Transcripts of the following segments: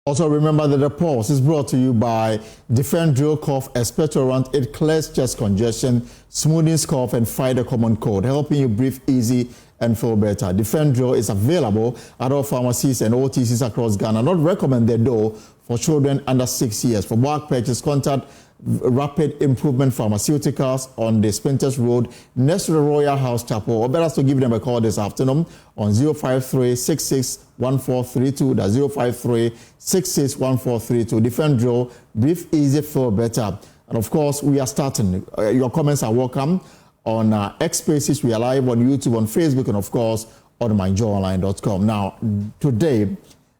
Also remember that the pulse is brought to you by Defend Drill Cough, expectorant. It clears chest congestion, smooths cough, and fight a common cold, helping you breathe easy and feel better. Defend Drill is available at all pharmacies and OTCs across Ghana. Not recommended though for children under 6 years. For bulk purchase, contact Rapid Improvement Pharmaceuticals on the Spinters Road next to the Royal House Chapel. Or better to give them a call this afternoon on 053-661432. That's 053-661432. Defend Drill, breathe easy, feel better. And of course, we are starting. Your comments are welcome on X Spaces. We are live on YouTube, on Facebook, and of course on myjoyonline.com. Now, today,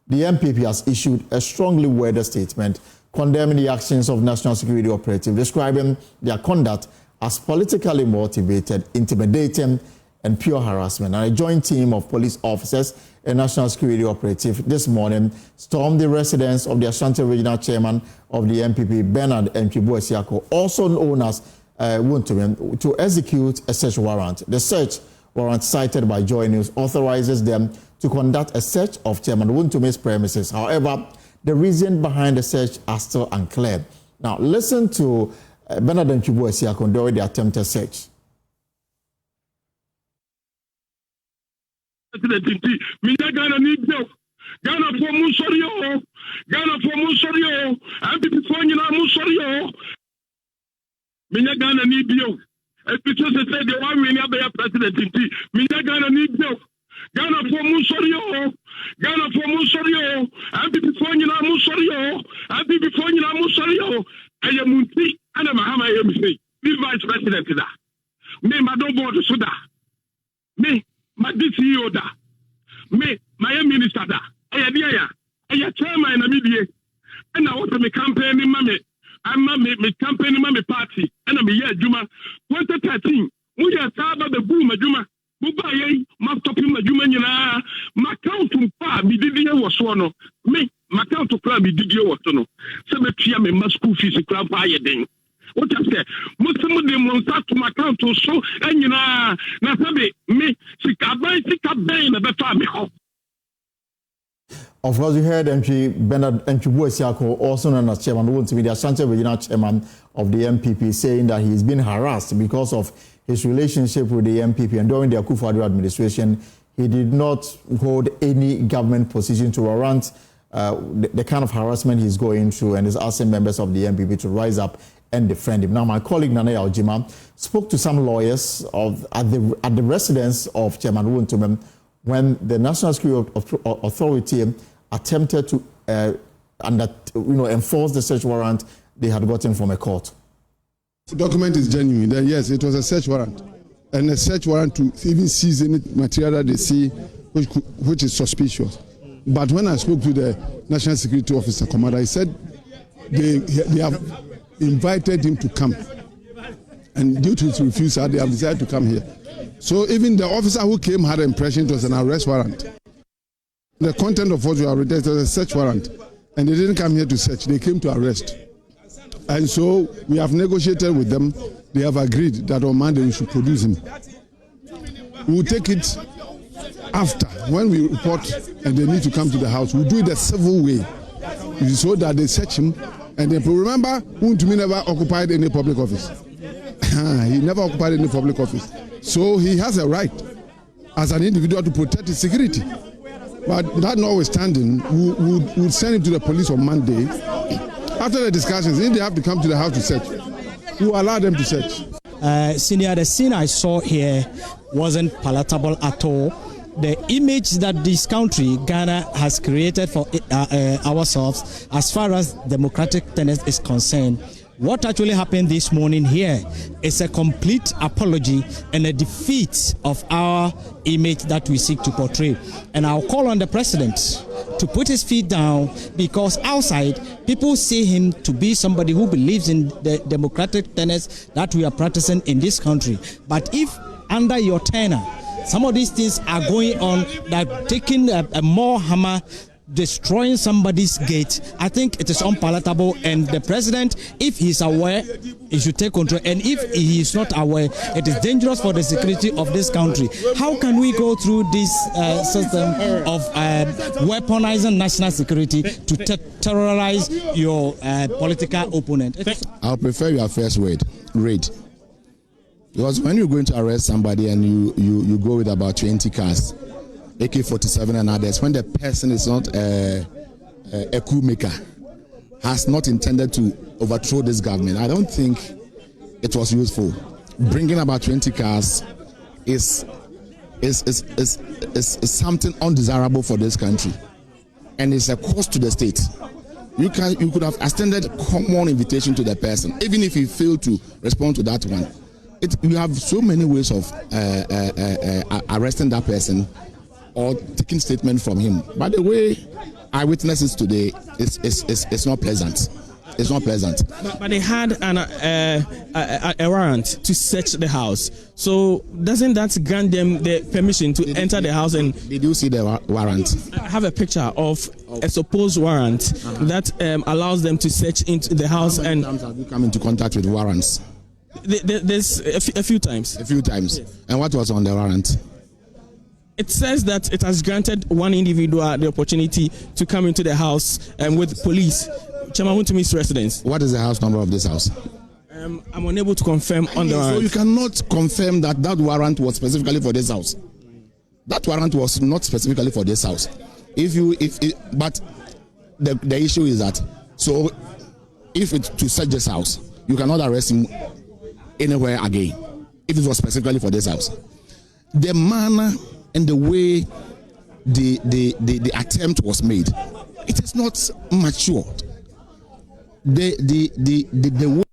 the NPP has issued a strongly worded statement condemning the actions of National Security Operative, describing their conduct as politically motivated, intimidating, and pure harassment. And a joint team of police officers and National Security Operative this morning stormed the residence of the Ashanti Regional Chairman of the NPP, Bernard Ntwibo, also known as Wontumi, to execute a search warrant. The search warrant cited by Joy News authorizes them to conduct a search of Chairman Wontumi's premises. However, the reason behind the search are still unclear. Now, listen to Bernard Ntwibo during the attempted search. Ghana for Musorio, Ghana for Musorio, and before you know Musorio, and before you know Musorio, I am Munti, and I'm Mahama MC, the vice president. Me, my don't board Suda, me, my DCO da, me, my minister da, I am chairman in the media, and I want to make campaign in Mammy, I'm my campaign in Mammy party, and I'm here, Juma, 2013, we are Saba the boom, Juma. Bubaye, my topping my human, my count to pa, me did you was one. Me, my count to club, me did you was no. Some me my school fees, a club higher thing. What I said, most of them won't start to my count to so, and Nasabi, me, sick a bain, a better me. Of course, you heard Bernard Ntwibo, also known as Chairman Wontumi, the Ashanti Regional Chairman of the NPP, saying that he's been harassed because of his relationship with the NPP, and during the Akufo-Addo administration, he did not hold any government position to warrant the kind of harassment he's going through, and is asking members of the NPP to rise up and defend him. Now, my colleague Nana Yaljima spoke to some lawyers at the residence of Chairman Wontumi when the National Security Authority attempted to enforce the search warrant they had gotten from a court. The document is genuine. Then yes, it was a search warrant, and a search warrant to even seize any material that they see which is suspicious. But when I spoke to the National Security Officer Commander, he said they have invited him to come, and due to his refusal, they have decided to come here. So even the officer who came had the impression it was an arrest warrant. The content of what you are reading was a search warrant, and they didn't come here to search; they came to arrest. And so we have negotiated with them. They have agreed that on Monday we should produce him. We will take it after, when we report and they need to come to the house. We'll do it the civil way, so that they search him. And then remember, Wontumi never occupied any public office. He never occupied any public office. So he has a right as an individual to protect his security. But that notwithstanding, we'll send him to the police on Monday. After the discussions, if they have to come to the house to search, we'll allow them to search. Senior, the scene I saw here wasn't palatable at all. The image that this country, Ghana, has created for ourselves as far as democratic tenets is concerned, what actually happened this morning here is a complete apology and a defeat of our image that we seek to portray. And I'll call on the president to put his feet down, because outside people see him to be somebody who believes in the democratic tenets that we are practicing in this country. But if under your tenure some of these things are going on, that taking a more hammer destroying somebody's gate, I think it is unpalatable, and the president, if he's aware, he should take control, and if he is not aware, it is dangerous for the security of this country. How can we go through this system of weaponizing national security to terrorize your political opponent? I'll prefer your first word, raid. Because when you're going to arrest somebody and you go with about 20 cars, AK-47 and others, when the person is not a coup maker, has not intended to overthrow this government, I don't think it was useful. Bringing about 20 cars is something undesirable for this country, and it's a cost to the state. You could have extended common invitation to the person, even if he failed to respond to that one. You have so many ways of arresting that person or taking statement from him. By the way, eyewitnesses today, it's not pleasant. It's not pleasant. But they had a warrant to search the house. So doesn't that grant them the permission to enter the house? And did you see the warrant? I have a picture of a supposed warrant that allows them to search into the house. How many times have you come into contact with warrants? There's a few times. A few times. Yes. And what was on the warrant? It says that it has granted one individual the opportunity to come into the house with police. Chairman Wontumi's residence. What is the house number of this house? I'm unable to confirm on the warrant. So you cannot confirm that warrant was specifically for this house. That warrant was not specifically for this house. But the issue is that, so if it's to search this house, you cannot arrest him anywhere again if it was specifically for this house. The manner and the way the attempt was made, it is not matured. The way.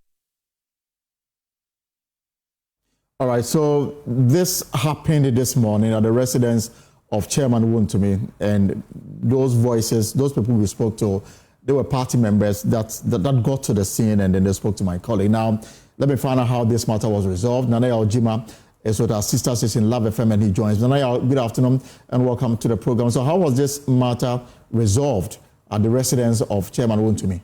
All right, so this happened this morning at the residence of Chairman Wontumi, and those voices, those people we spoke to, they were party members that got to the scene, and then they spoke to my colleague. Now, let me find out how this matter was resolved. Nanaya Ojima is with our sister station Love FM, and he joins. Nanaya, good afternoon and welcome to the program. So how was this matter resolved at the residence of Chairman Wontumi?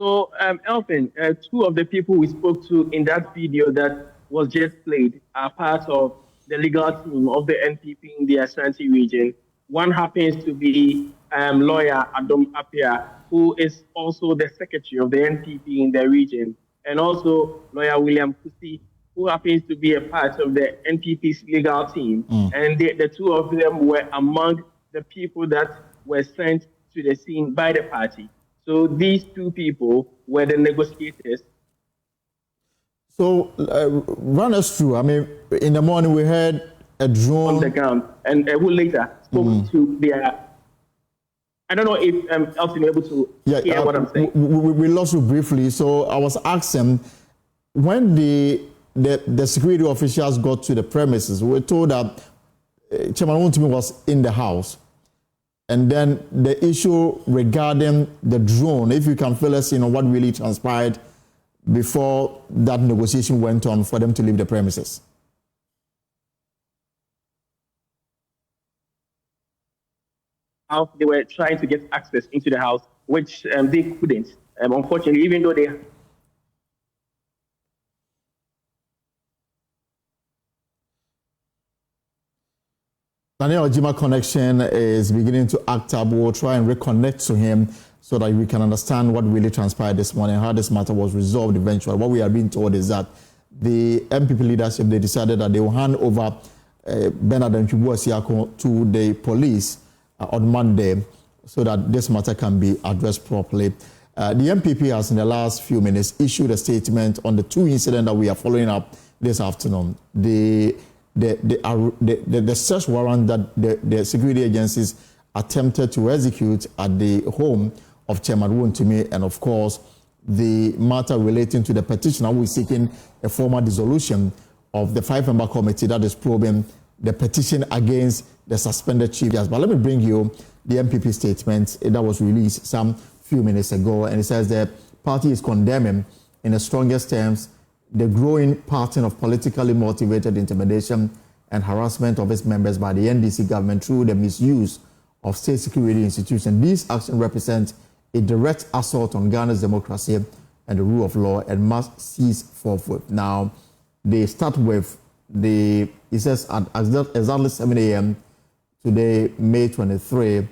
So, Elfin, two of the people we spoke to in that video that was just played are part of the legal team of the NPP in the Ashanti region. One happens to be lawyer Adam Apia, who is also the secretary of the NPP in the region, and also lawyer William Kusi, who happens to be a part of the NPP's legal team. And the two of them were among the people that were sent to the scene by the party. So these two people were the negotiators. So run us through. I mean, in the morning we heard a drone on the ground, and a week later spoke to their. I don't know if I'm able to hear what I'm saying. We lost you briefly. So I was asking, when the security officials got to the premises, we were told that Chairman Wontumi was in the house. And then the issue regarding the drone, if you can fill us in on what really transpired before that negotiation went on for them to leave the premises. How they were trying to get access into the house, which they couldn't. Unfortunately, even though they... Daniel Ojima connection is beginning to act up. We'll try and reconnect to him so that we can understand what really transpired this morning, how this matter was resolved eventually. What we are being told is that the NPP leadership, they decided that they will hand over Bernard and Chibuasiako to the police on Monday so that this matter can be addressed properly. The NPP has in the last few minutes issued a statement on the two incidents that we are following up this afternoon. The search warrant that the security agencies attempted to execute at the home of Chairman Wontumi, and of course the matter relating to the petition who is seeking a formal dissolution of the 5-member committee that is probing the petition against the suspended chief justice. But let me bring you the NPP statement that was released some few minutes ago, and it says the party is condemning in the strongest terms the growing pattern of politically motivated intimidation and harassment of its members by the NDC government through the misuse of state security institutions. These actions represent a direct assault on Ghana's democracy and the rule of law and must cease forthwith. Now, they start with it says at exactly 7 a.m. today, May 23,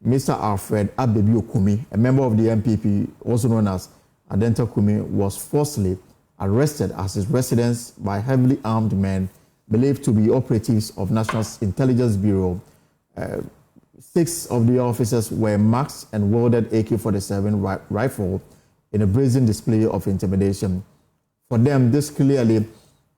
Mr. Alfred Abebi Kumi, a member of the NPP, also known as Adenta Kumi, was forcibly arrested at his residence by heavily armed men believed to be operatives of National Intelligence Bureau. 6 of the officers were masked and wielded AK-47 rifle in a brazen display of intimidation. For them, this clearly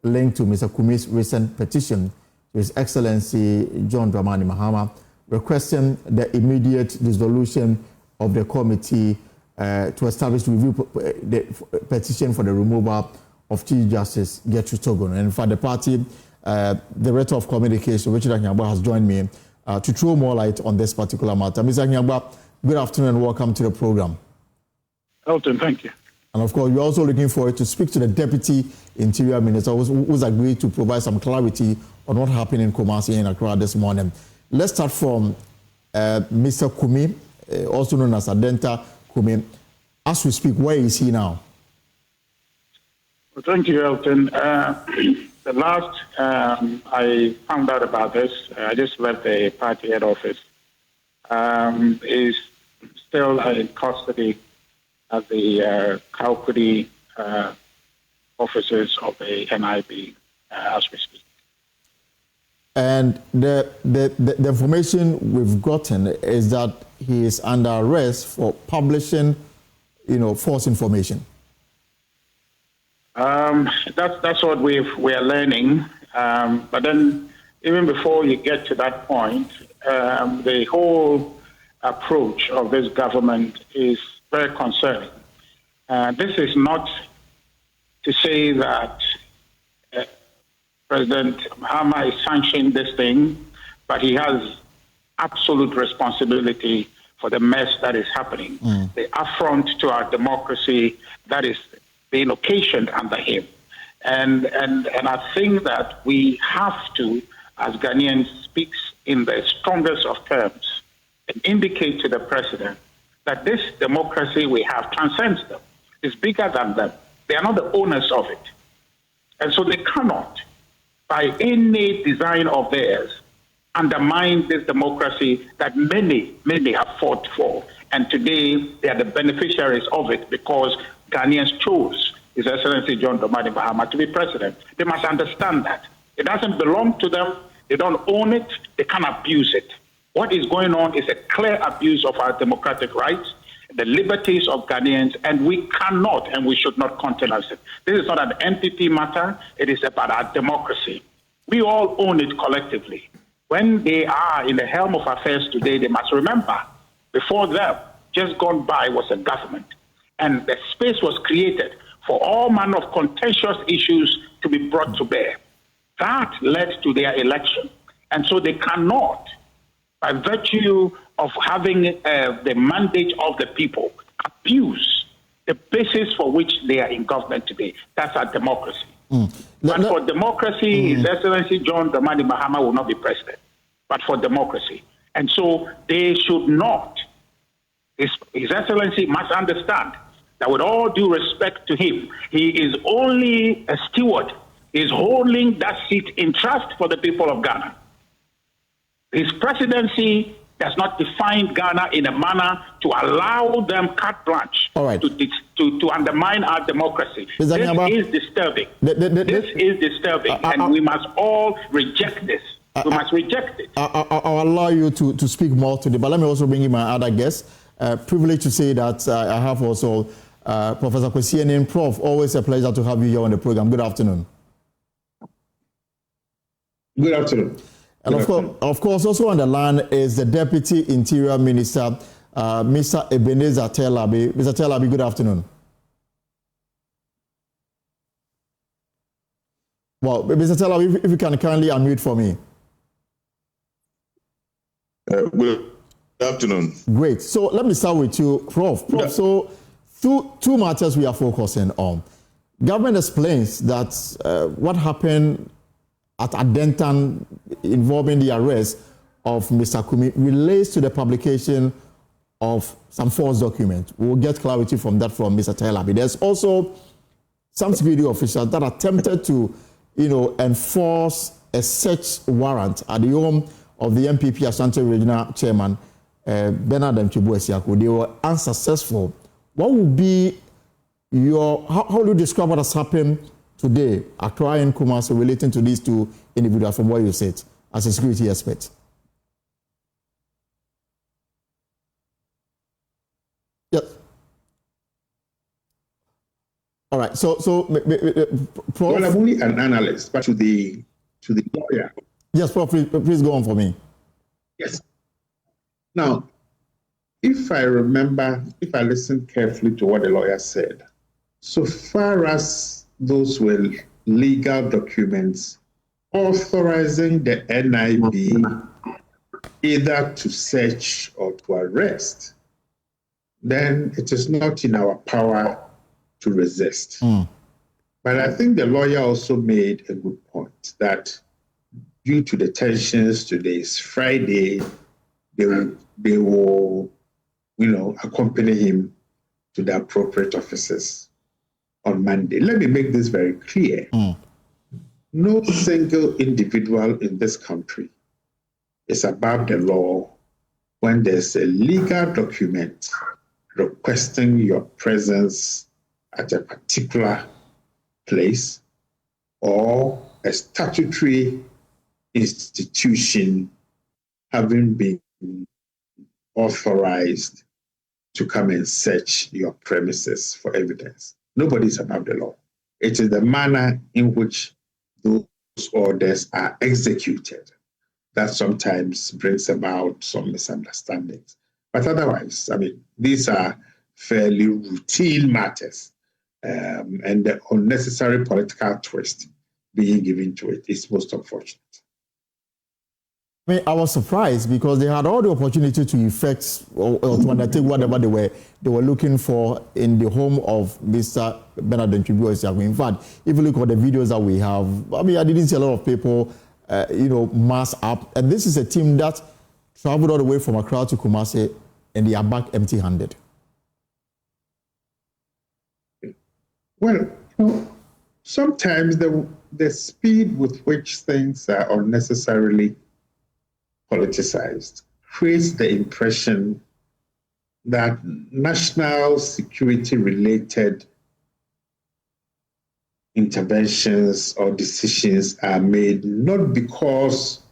linked to Mr. Kumi's recent petition to His Excellency John Dramani Mahama, requesting the immediate dissolution of the committee to establish the petition for the removal of Chief Justice Gertrude Togono. And for the party, the Director of Communication, Richard Anyagba, has joined me to throw more light on this particular matter. Mr. Anyagba, good afternoon and welcome to the program. Elton, thank you. And of course, we're also looking forward to speak to the Deputy Interior Minister, who's agreed to provide some clarity on what happened in Kumasi and Accra this morning. Let's start from Mr. Kumi, also known as Adenta Kumi. As we speak, where is he now? Well, thank you, Elton. The last I found out about this, I just left the party head office, is still in custody at the Kaukudi offices of the NIB as we speak. And the information we've gotten is that he is under arrest for publishing, false information. That's what we are learning. But then, even before you get to that point, the whole approach of this government is very concerning. This is not to say that President Mahama is sanctioning this thing, but he has absolute responsibility for the mess that is happening, the affront to our democracy that is being occasioned under him. And I think that we have to, as Ghanaians, speak in the strongest of terms and indicate to the president that this democracy we have transcends them. It's bigger than them. They are not the owners of it. And so they cannot, by any design of theirs, undermine this democracy that many have fought for. And today they are the beneficiaries of it because Ghanaians chose His Excellency John Dramani Mahama to be president. They must understand that. It doesn't belong to them. They don't own it. They can't abuse it. What is going on is a clear abuse of our democratic rights, the liberties of Ghanaians, and we cannot and we should not countenance it. This is not an NPP matter. It is about our democracy. We all own it collectively. When they are in the helm of affairs today, they must remember, before them, just gone by was a government. And the space was created for all manner of contentious issues to be brought to bear. That led to their election. And so they cannot, by virtue of having the mandate of the people, abuse the basis for which they are in government today. That's our democracy. But for democracy, His Excellency John Dramani Mahama will not be president, but for democracy. And so they should not. His Excellency must understand that with all due respect to him, he is only a steward. He is holding that seat in trust for the people of Ghana. His presidency does not define Ghana in a manner to allow them carte blanche to undermine our democracy. This is disturbing. This is disturbing, and we must all reject this. We must reject it. I'll allow you to speak more today, but let me also bring in my other guests. Privileged to say that I have also Professor Kwesi Prof. Always a pleasure to have you here on the program. Good afternoon. Good afternoon. And of course, also on the line is the Deputy Interior Minister, Mr. Ebenezer Telabi. Mr. Telabi, good afternoon. Well, Mr. Telabi, if you can kindly unmute for me. Good afternoon. Great. So let me start with you, Prof. Yeah. So two matters we are focusing on. Government explains that what happened at Adenta involving the arrest of Mr. Kumi relates to the publication of some false documents. We'll get clarity from that from Mr. Telabi. There's also some security officials that attempted to, enforce a search warrant at the home of the NPP Ashanti Regional Chairman, Bernard Mchibu. They were unsuccessful. What would be how do you describe what has happened today, Accra and Kumasi, relating to these two individuals from what you said as a security expert? Yes. All right. So, well, I'm only an analyst, but to the lawyer. Yes, Prof, please go on for me. Yes. Now, if I listen carefully to what the lawyer said, so far as those were legal documents authorizing the NIB either to search or to arrest, then it is not in our power to resist. But I think the lawyer also made a good point that due to the tensions, today is Friday, they will accompany him to the appropriate offices on Monday. Let me make this very clear. No single individual in this country is above the law when there's a legal document requesting your presence at a particular place or a statutory institution having been authorized to come and search your premises for evidence. Nobody is above the law. It is the manner in which those orders are executed that sometimes brings about some misunderstandings. But otherwise, these are fairly routine matters, and the unnecessary political twist being given to it is most unfortunate. I was surprised because they had all the opportunity to effect or to undertake whatever they were looking for in the home of Mr. Bernard Mchibu. In fact, if you look at the videos that we have, I didn't see a lot of people, mass up. And this is a team that traveled all the way from Accra to Kumasi, and they are back empty-handed. Well, sometimes the speed with which things are unnecessarily politicized creates the impression that national security related interventions or decisions are made not because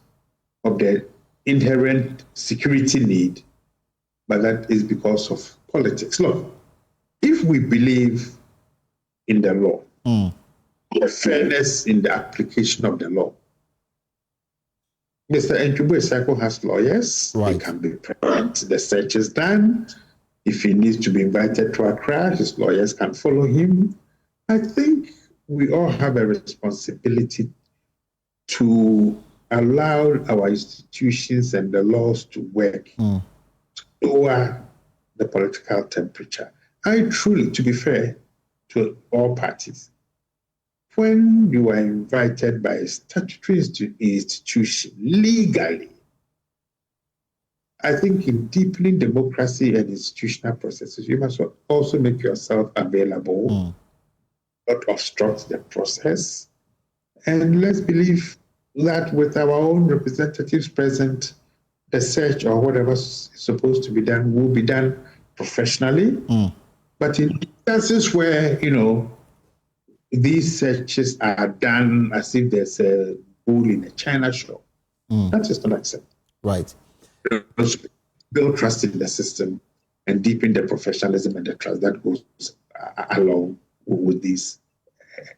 of the inherent security need, but that is because of politics. Look, if we believe in the law, the fairness in the application of the law, Mr. Mchibu has lawyers. Right. He can be present. The search is done. If he needs to be invited to Accra, his lawyers can follow him. I think we all have a responsibility to allow our institutions and the laws to work to lower the political temperature. To be fair to all parties, when you are invited by a statutory institution legally, I think in deepening democracy and institutional processes, you must also make yourself available, not obstruct the process. And let's believe that with our own representatives present, the search or whatever is supposed to be done will be done professionally. But in instances where, these searches are done as if there's a bull in a china shop, that is not acceptable. Right. Build trust in the system and deepen the professionalism and the trust that goes along with these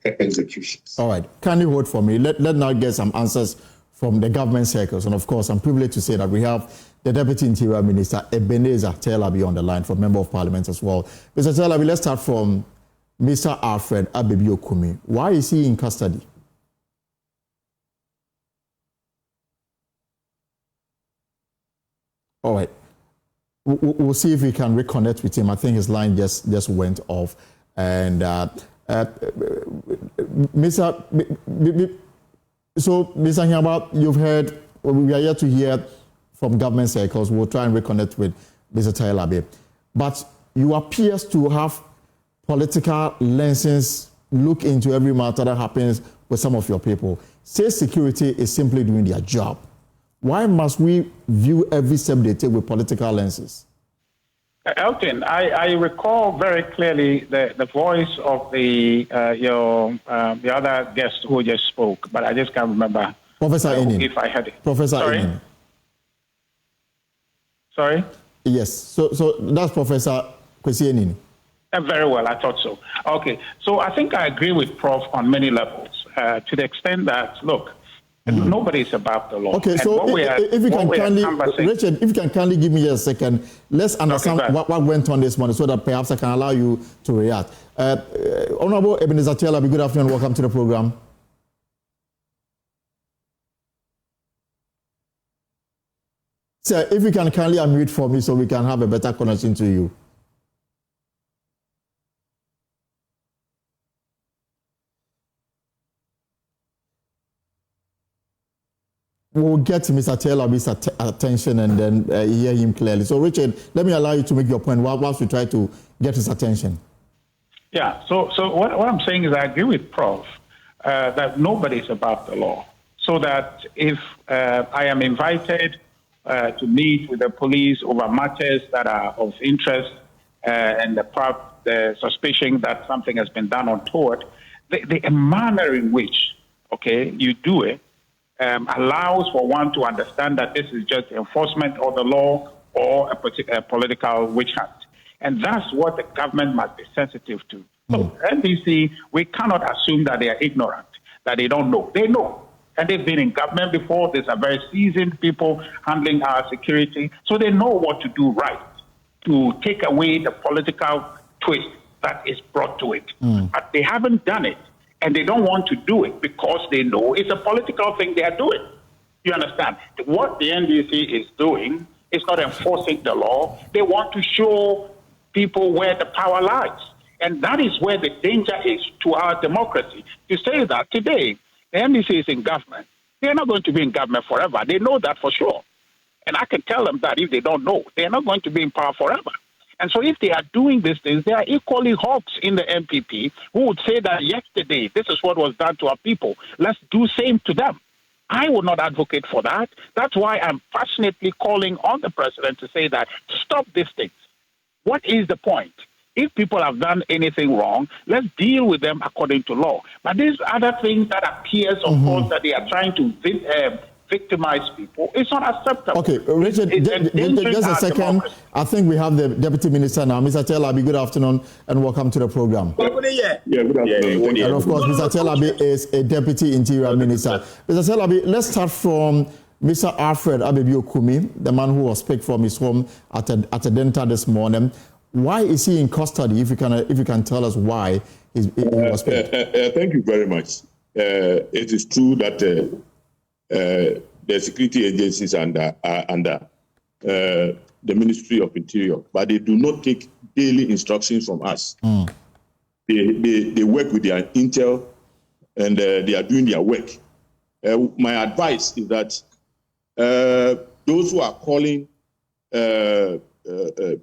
executions. All right. Can you hold for me? Let now get some answers from the government circles. And of course, I'm privileged to say that we have the Deputy Interior Minister, Ebenezer Telabi, on the line, from Member of Parliament as well. Mr. Telabi, let's start from Mr. Alfred Abebio Kumi. Why is he in custody? All right. We'll see if we can reconnect with him. I think his line just went off. And Mr. Nyaba, you've heard, we are here to hear from government circles. We'll try and reconnect with Mr. Tailabe. But you appear to have political lenses, look into every matter that happens with some of your people. State security is simply doing their job. Why must we view every step they take with political lenses? Elton, I recall very clearly the voice of the other guest who just spoke, but I just can't remember. Professor Enin. If I had it. Professor Enin. Sorry? Yes. So that's Professor Kwesi Enin. Very well, I thought so. Okay. So I think I agree with Prof on many levels, to the extent that, look, nobody is above the law. Okay, so if you can kindly, Richard, if you can kindly give me just a second, let's understand what went on this morning so that perhaps I can allow you to react. Honorable Ebenezer Tailabe, good afternoon, welcome to the program. Sir, if you can kindly unmute for me so we can have a better connection to you. We'll get Mr. Tailabe's attention and then hear him clearly. So, Richard, let me allow you to make your point whilst we try to get his attention. Yeah, so what I'm saying is I agree with Prof that nobody is above the law. So that if I am invited to meet with the police over matters that are of interest and the suspicion that something has been done untoward, the manner in which, you do it, allows for one to understand that this is just enforcement of the law or a political witch hunt. And that's what the government must be sensitive to. So NPC, we cannot assume that they are ignorant, that they don't know. They know. And they've been in government before. These are very seasoned people handling our security. So they know what to do right to take away the political twist that is brought to it. But they haven't done it. And they don't want to do it because they know it's a political thing they are doing. You understand? What the NDC is doing is not enforcing the law. They want to show people where the power lies. And that is where the danger is to our democracy. To say that today, the NDC is in government. They're not going to be in government forever. They know that for sure. And I can tell them that if they don't know, they're not going to be in power forever. And so if they are doing these things, they are equally hawks in the NPP who would say that yesterday, this is what was done to our people. Let's do same to them. I would not advocate for that. That's why I'm passionately calling on the president to say that stop these things. What is the point? If people have done anything wrong, let's deal with them according to law. But these other things that appears, of course, that they are trying to victimize people, it's not acceptable. Okay, Richard, just a second. Democracy. I think we have the Deputy Minister now. Mr. Tailabe, good afternoon and welcome to the program. Yeah, good afternoon. And of course, Mr. Tailabe is a Deputy Interior Minister. Mr. Tailabe, let's start from Mr. Alfred Abebio Kumi, the man who was picked from his home at Adenta this morning. Why is he in custody? If you can tell us why he was picked. Thank you very much. It is true that the security agencies are under the Ministry of Interior, but they do not take daily instructions from us. They work with their intel and they are doing their work. My advice is that those who are calling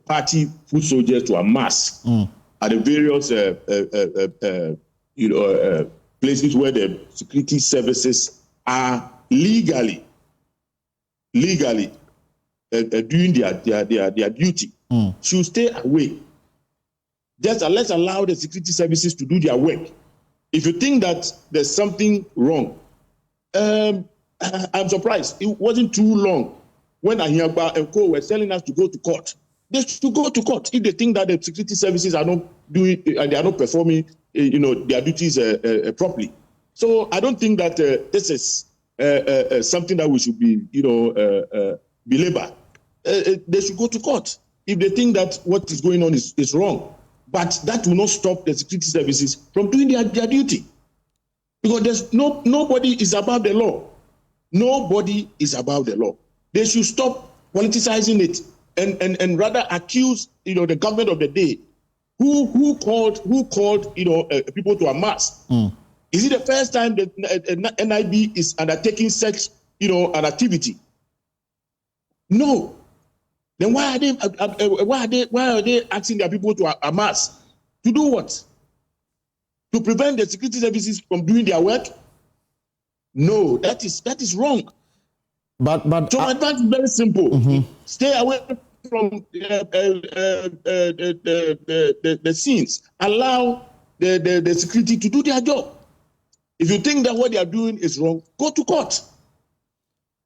party foot soldiers to amass at the various places where the security services are legally doing their duty should stay away. Just let's allow the security services to do their work. If you think that there's something wrong, I'm surprised. It wasn't too long when Ahiagba and Co were telling us to go to court. They should go to court if they think that the security services are not doing and they are not performing, their duties properly. So I don't think that this is something that we should be, belabor. They should go to court if they think that what is going on is wrong. But that will not stop the security services from doing their duty, because there's nobody is above the law. Nobody is above the law. They should stop politicizing it and rather accuse the government of the day who called people to amass. Is it the first time that NIB is undertaking such an activity? No. Then why are they asking their people to amass? To do what? To prevent the security services from doing their work? No, that is wrong. But so my advice is very simple. Mm-hmm. Stay away from the scenes. Allow the security to do their job. If you think that what they are doing is wrong, go to court.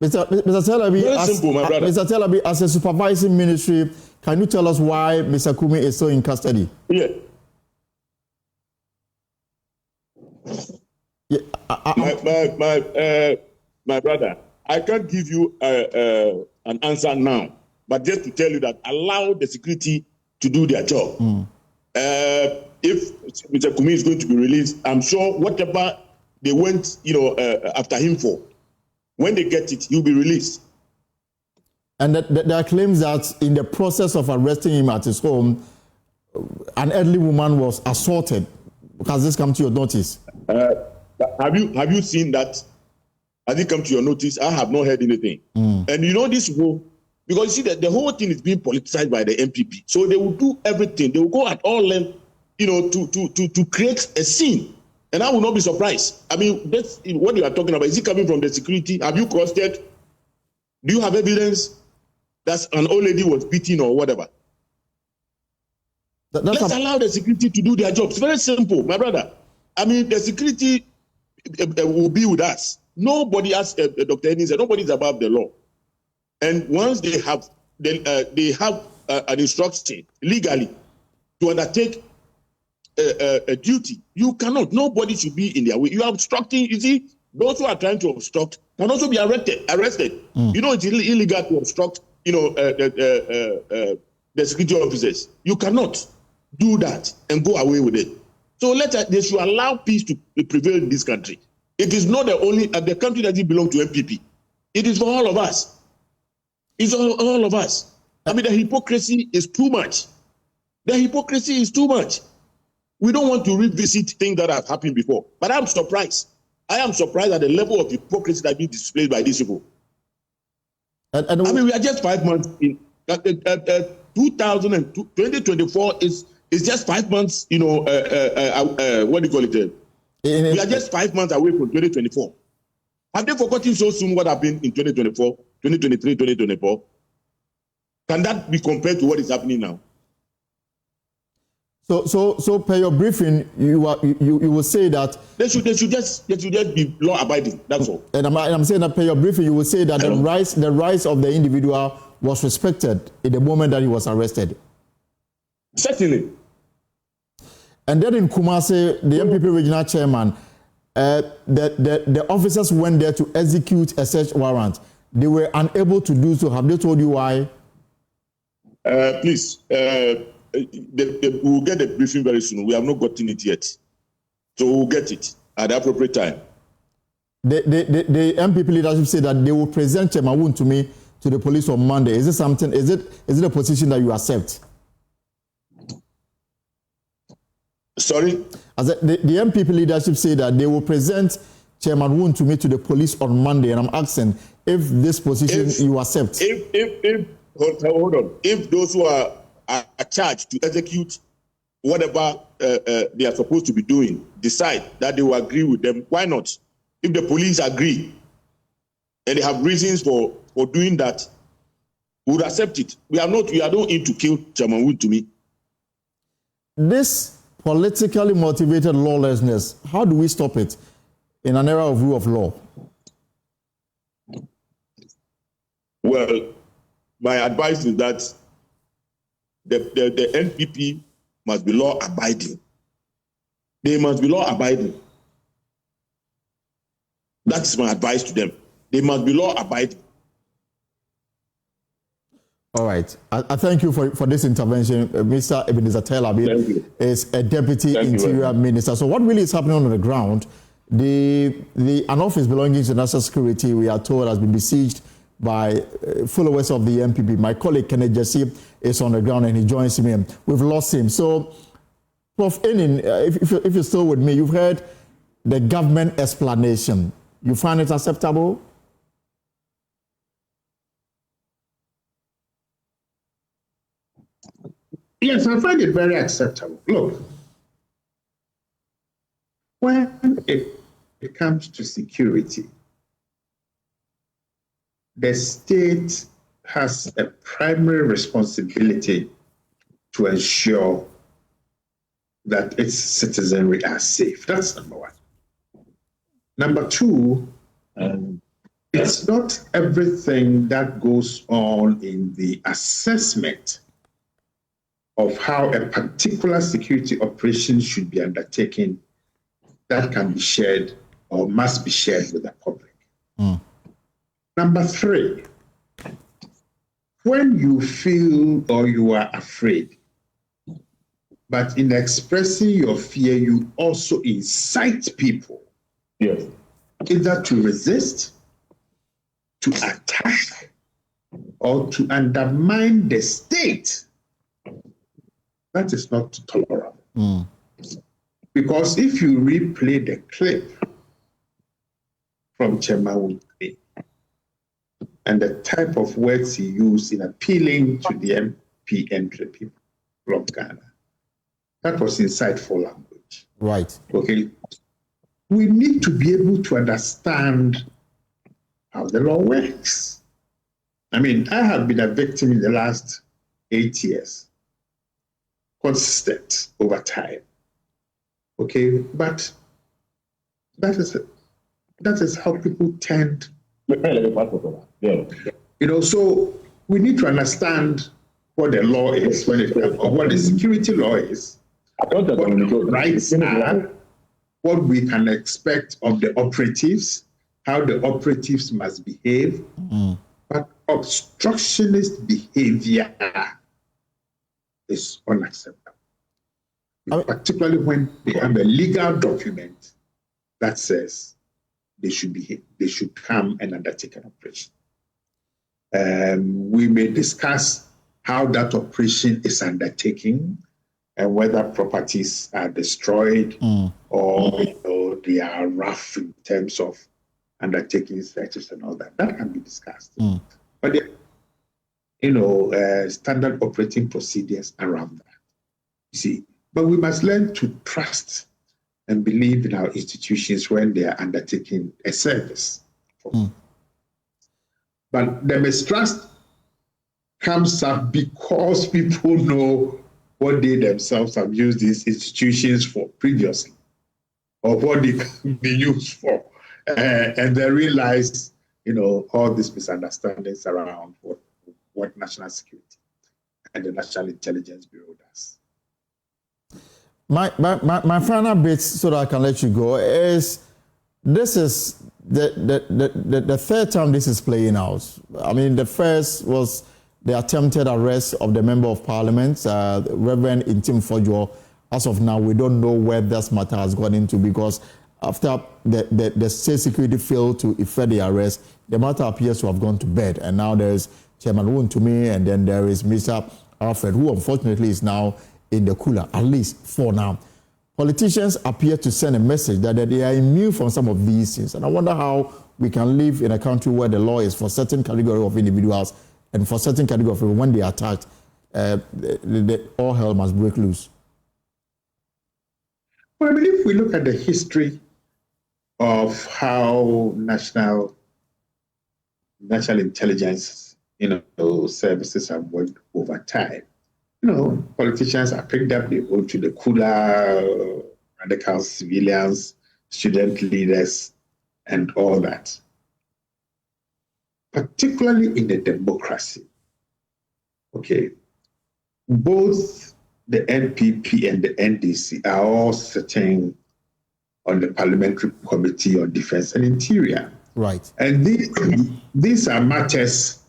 Mr. Telabi, Mr. Telabi, as a supervising ministry, can you tell us why Mr. Kumi is still in custody? Yeah. My brother, I can't give you an answer now, but just to tell you that allow the security to do their job. If Mr. Kumi is going to be released, I'm sure whatever they went, after him for, when they get it, he'll be released. And there are claims that in the process of arresting him at his home, an elderly woman was assaulted. Has this come to your notice? Have you seen that? Has it come to your notice? I have not heard anything. And this will, because you see that the whole thing is being politicized by the NPP. So they will do everything. They will go at all lengths, to create a scene. And I will not be surprised. I mean, that's what you are talking about. Is it coming from the security? Have you cross-checked? Do you have evidence that an old lady was beaten or whatever? Let's allow the security to do their job. It's very simple, my brother. I mean, the security will be with us. Nobody, as Dr. Henning said, nobody is above the law. And once they have an instruction legally to undertake a duty, you cannot. Nobody should be in their way. You are obstructing. You see, those who are trying to obstruct can also be arrested. It's illegal to obstruct. The security officers. You cannot do that and go away with it. So they should allow peace to prevail in this country. It is not the country doesn't belong to NPP. It is for all of us. It's all of us. I mean, the hypocrisy is too much. The hypocrisy is too much. We don't want to revisit things that have happened before. But I'm surprised. I am surprised at the level of hypocrisy that is being displayed by these people. We are just 5 months in. 2024 is just 5 months, what do you call it? We are just 5 months away from 2024. Have they forgotten so soon what happened in 2024, 2023, 2024? Can that be compared to what is happening now? So per your briefing, you will say that they should just be law abiding. That's all. And I'm saying that per your briefing, you will say that the rights of the individual was respected in the moment that he was arrested. Certainly. And then in Kumasi, the NPP regional chairman, the officers went there to execute a search warrant. They were unable to do so. Have they told you why? Please. We'll get the briefing very soon. We have not gotten it yet. So we'll get it at the appropriate time. The NPP leadership said that they will present Chairman Wontumi to the police on Monday. Is it a position that you accept? Sorry? The NPP leadership said that they will present Chairman Wontumi to the police on Monday, and I'm asking if this position you accept. Hold on. If those who are charged to execute whatever they are supposed to be doing decide that they will agree with them, why not? If the police agree and they have reasons for doing that, we would accept it. We are not in to kill Chairman Wontumi. This politically motivated lawlessness, how do we stop it in an era of rule of law? Well, my advice is that the NPP must be law abiding. They must be law abiding. That's my advice to them. They must be law abiding. All right. I thank you for this intervention. Mr. Ebenezer Telabi is a Deputy Interior Minister. So what really is happening on the ground? An office belonging to national security, we are told, has been besieged by followers of the NPP. My colleague Kenneth Jesse is on the ground and he joins me. We've lost him. So, Prof. Enin, if you're still with me, you've heard the government explanation. You find it acceptable? Yes, I find it very acceptable. Look, when it comes to security, the state has a primary responsibility to ensure that its citizenry are safe. That's number one. Number two, it's not everything that goes on in the assessment of how a particular security operation should be undertaken that can be shared or must be shared with the public. Number three, when you feel or you are afraid, but in expressing your fear, you also incite people either to resist, to attack, or to undermine the state. That is not tolerable. Because if you replay the clip from Chairman Wontumi and the type of words he used in appealing to the NPP people of Ghana, that was insightful language. Right. Okay. We need to be able to understand how the law works. I mean, I have been a victim in the last 8 years, consistent over time. Okay, but that is how people tend. So we need to understand what the law is when it comes, or what the security law is, what the rights are, what we can expect of the operatives, how the operatives must behave. But obstructionist behavior is unacceptable. Particularly when they have a legal document that says they should come and undertake an operation. We may discuss how that operation is undertaken and whether properties are destroyed or they are rough in terms of undertaking searches and all that. That can be discussed. But standard operating procedures around that. You see, but we must learn to trust and believe in our institutions when they are undertaking a service. But the mistrust comes up because people know what they themselves have used these institutions for previously, or what they can be used for. And they realize, all these misunderstandings around what national security and the National Intelligence Bureau does. My final bit, so that I can let you go, is this is the third time this is playing out. I mean, the first was the attempted arrest of the Member of Parliament, Reverend Intim. As of now, we don't know where this matter has gone into, because after the state security failed to effect the arrest, the matter appears to have gone to bed. And now there is Chairman Wontumi, and then there is Mr. Alfred, who unfortunately is now in the cooler, at least for now. Politicians appear to send a message that they are immune from some of these things. And I wonder how we can live in a country where the law is for certain category of individuals, and for certain category of people, when they are attacked, all hell must break loose. Well, I mean, if we look at the history of how national intelligence, services have worked over time, politicians are picked up, they go to the cooler, radical civilians, student leaders, and all that. Particularly in the democracy, okay, both the NPP and the NDC are all sitting on the Parliamentary Committee on Defense and Interior. Right. And these are matters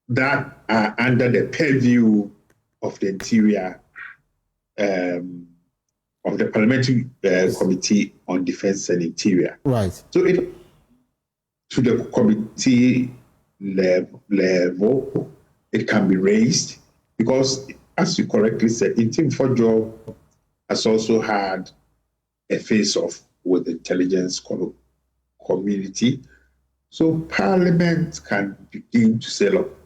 that are under the purview of the Interior, of the Parliamentary Committee on Defense and Interior. Right. So to the committee level, it can be raised, because, as you correctly said, Intim has also had a face-off with the intelligence community. So Parliament can begin to say, look,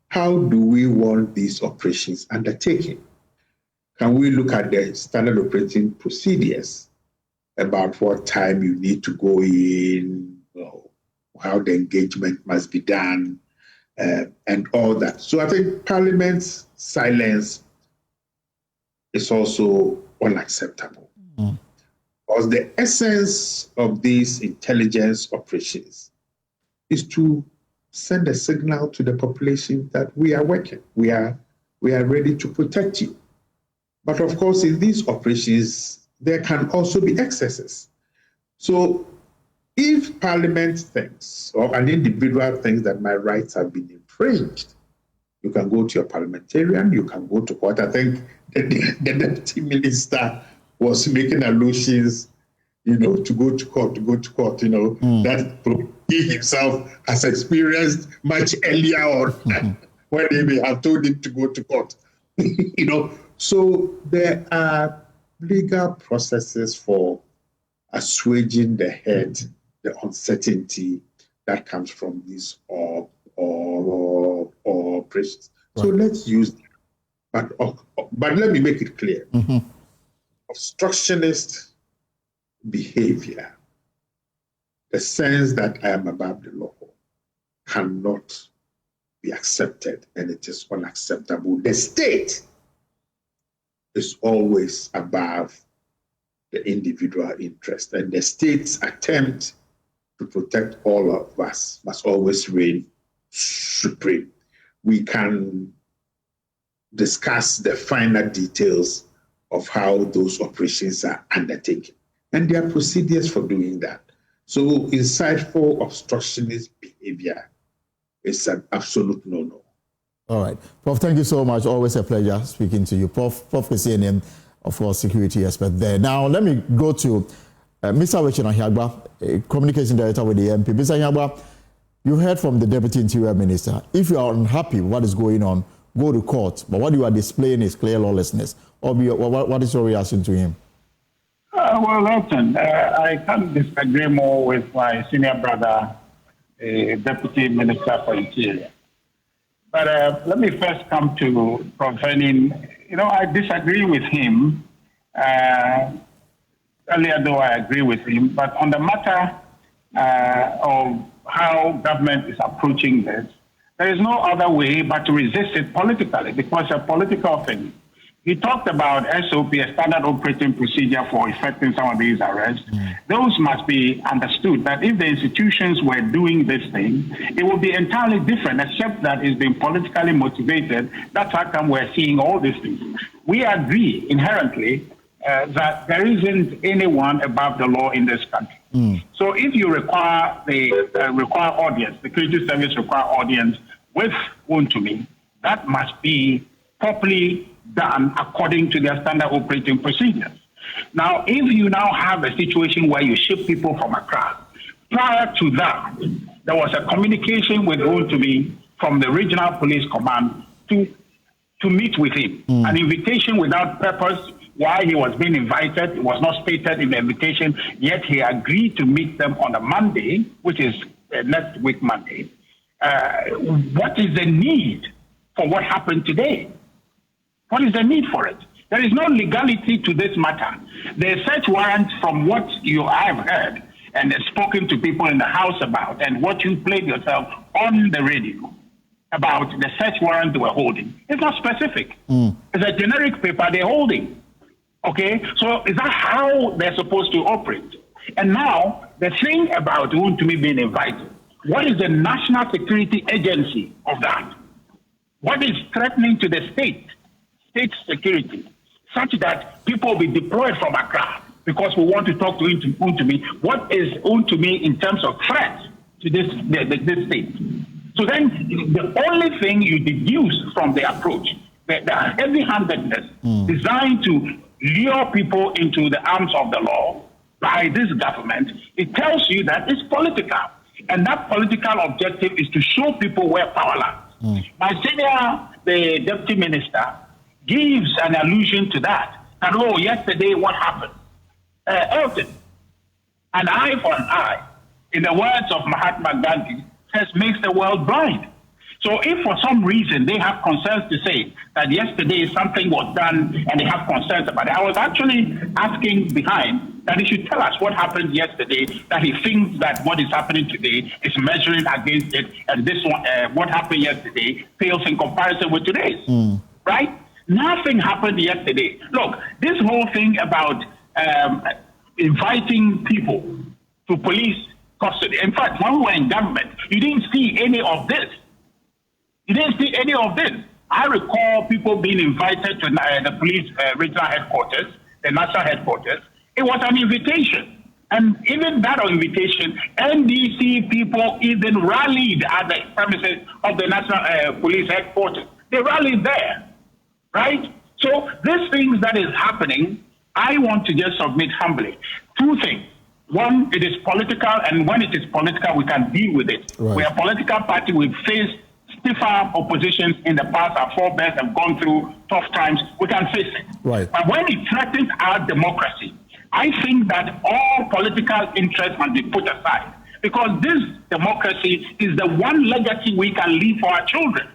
how do we want these operations undertaken? can we look at the standard operating procedures about what time you need to go in, how the engagement must be done, and all that. So I think Parliament's silence is also unacceptable. Because the essence of these intelligence operations is to send a signal to the population that we are working, we are ready to protect you. But of course, in these operations, there can also be excesses. So if Parliament thinks, or an individual thinks that my rights have been infringed, you can go to your parliamentarian, you can go to court. I think the deputy minister was making allusions, to go to court, that he himself has experienced much earlier on when they may have told him to go to court. So there are legal processes for assuaging the uncertainty that comes from these operations. Right. So let's use that. But let me make it clear. Obstructionist behavior, the sense that I am above the law, cannot be accepted, and it is unacceptable. The state is always above the individual interest, and the state's attempt to protect all of us must always reign supreme. We can discuss the finer details of how those operations are undertaken, and there are procedures for doing that. So insightful obstructionist behavior is an absolute no-no. All right. Prof, thank you so much. Always a pleasure speaking to you. Prof Kesianem, of course, security expert there. Now, let me go to Mr. Richard Ahiagba, Communication Director with the MP. Mr. Ahiagba, you heard from the Deputy Interior Minister. If you are unhappy with what is going on, go to court. But what you are displaying is clear lawlessness. What is your reaction to him? Well, Elton, I can't disagree more with my senior brother, Deputy Minister for Interior. But let me first come to Profen. I disagree with him. Earlier, though, I agree with him. But on the matter of how government is approaching this, there is no other way but to resist it politically, because it's a political thing. He talked about SOP, a standard operating procedure for effecting some of these arrests. Those must be understood that if the institutions were doing this thing, it would be entirely different, except that it's been politically motivated. That's how come we're seeing all these things. We agree inherently that there isn't anyone above the law in this country. So if you require audience, the security service require audience with Wontumi, that must be properly done according to their standard operating procedures. Now, if you now have a situation where you ship people from Accra, prior to that, there was a communication with Wontumi from the regional police command to meet with him. An invitation without purpose. Why he was being invited, it was not stated in the invitation, yet he agreed to meet them on a Monday, which is next week Monday. What is the need for what happened today? What is the need for it? There is no legality to this matter. The search warrant, from what I have heard and spoken to people in the House about, and what you played yourself on the radio about the search warrant they were holding, it's not specific. It's a generic paper they're holding. Okay, so is that how they're supposed to operate? And now, the thing about Wontumi being invited, what is the national security agency of that? What is threatening to the state security, such that people will be deployed from Accra because we want to talk to Wontumi? What is Wontumi in terms of threat to this state? So then, the only thing you deduce from the approach, the heavy-handedness designed to lure people into the arms of the law by this government, it tells you that it's political. And that political objective is to show people where power lies. My senior, the deputy minister, gives an allusion to that. And yesterday what happened? Elton, an eye for an eye, in the words of Mahatma Gandhi, makes the world blind. So if for some reason they have concerns to say that yesterday something was done and they have concerns about it, I was actually asking behind that he should tell us what happened yesterday, that he thinks that what is happening today is measuring against it, and this one, what happened yesterday pales in comparison with today's, right? Nothing happened yesterday. Look, this whole thing about inviting people to police custody. In fact, when we were in government, you didn't see any of this. You didn't see any of this. I recall people being invited to the police regional headquarters, the national headquarters. It was an invitation. And even that invitation, NDC people even rallied at the premises of the national police headquarters. They rallied there, right? So these things that is happening, I want to just submit humbly. Two things. One, it is political, and when it is political, we can deal with it. Right. We are a political party. We've faced stiffer oppositions in the past. Our forebears have gone through tough times. We can face it. Right. But when it threatens our democracy, I think that all political interests must be put aside, because this democracy is the one legacy we can leave for our children.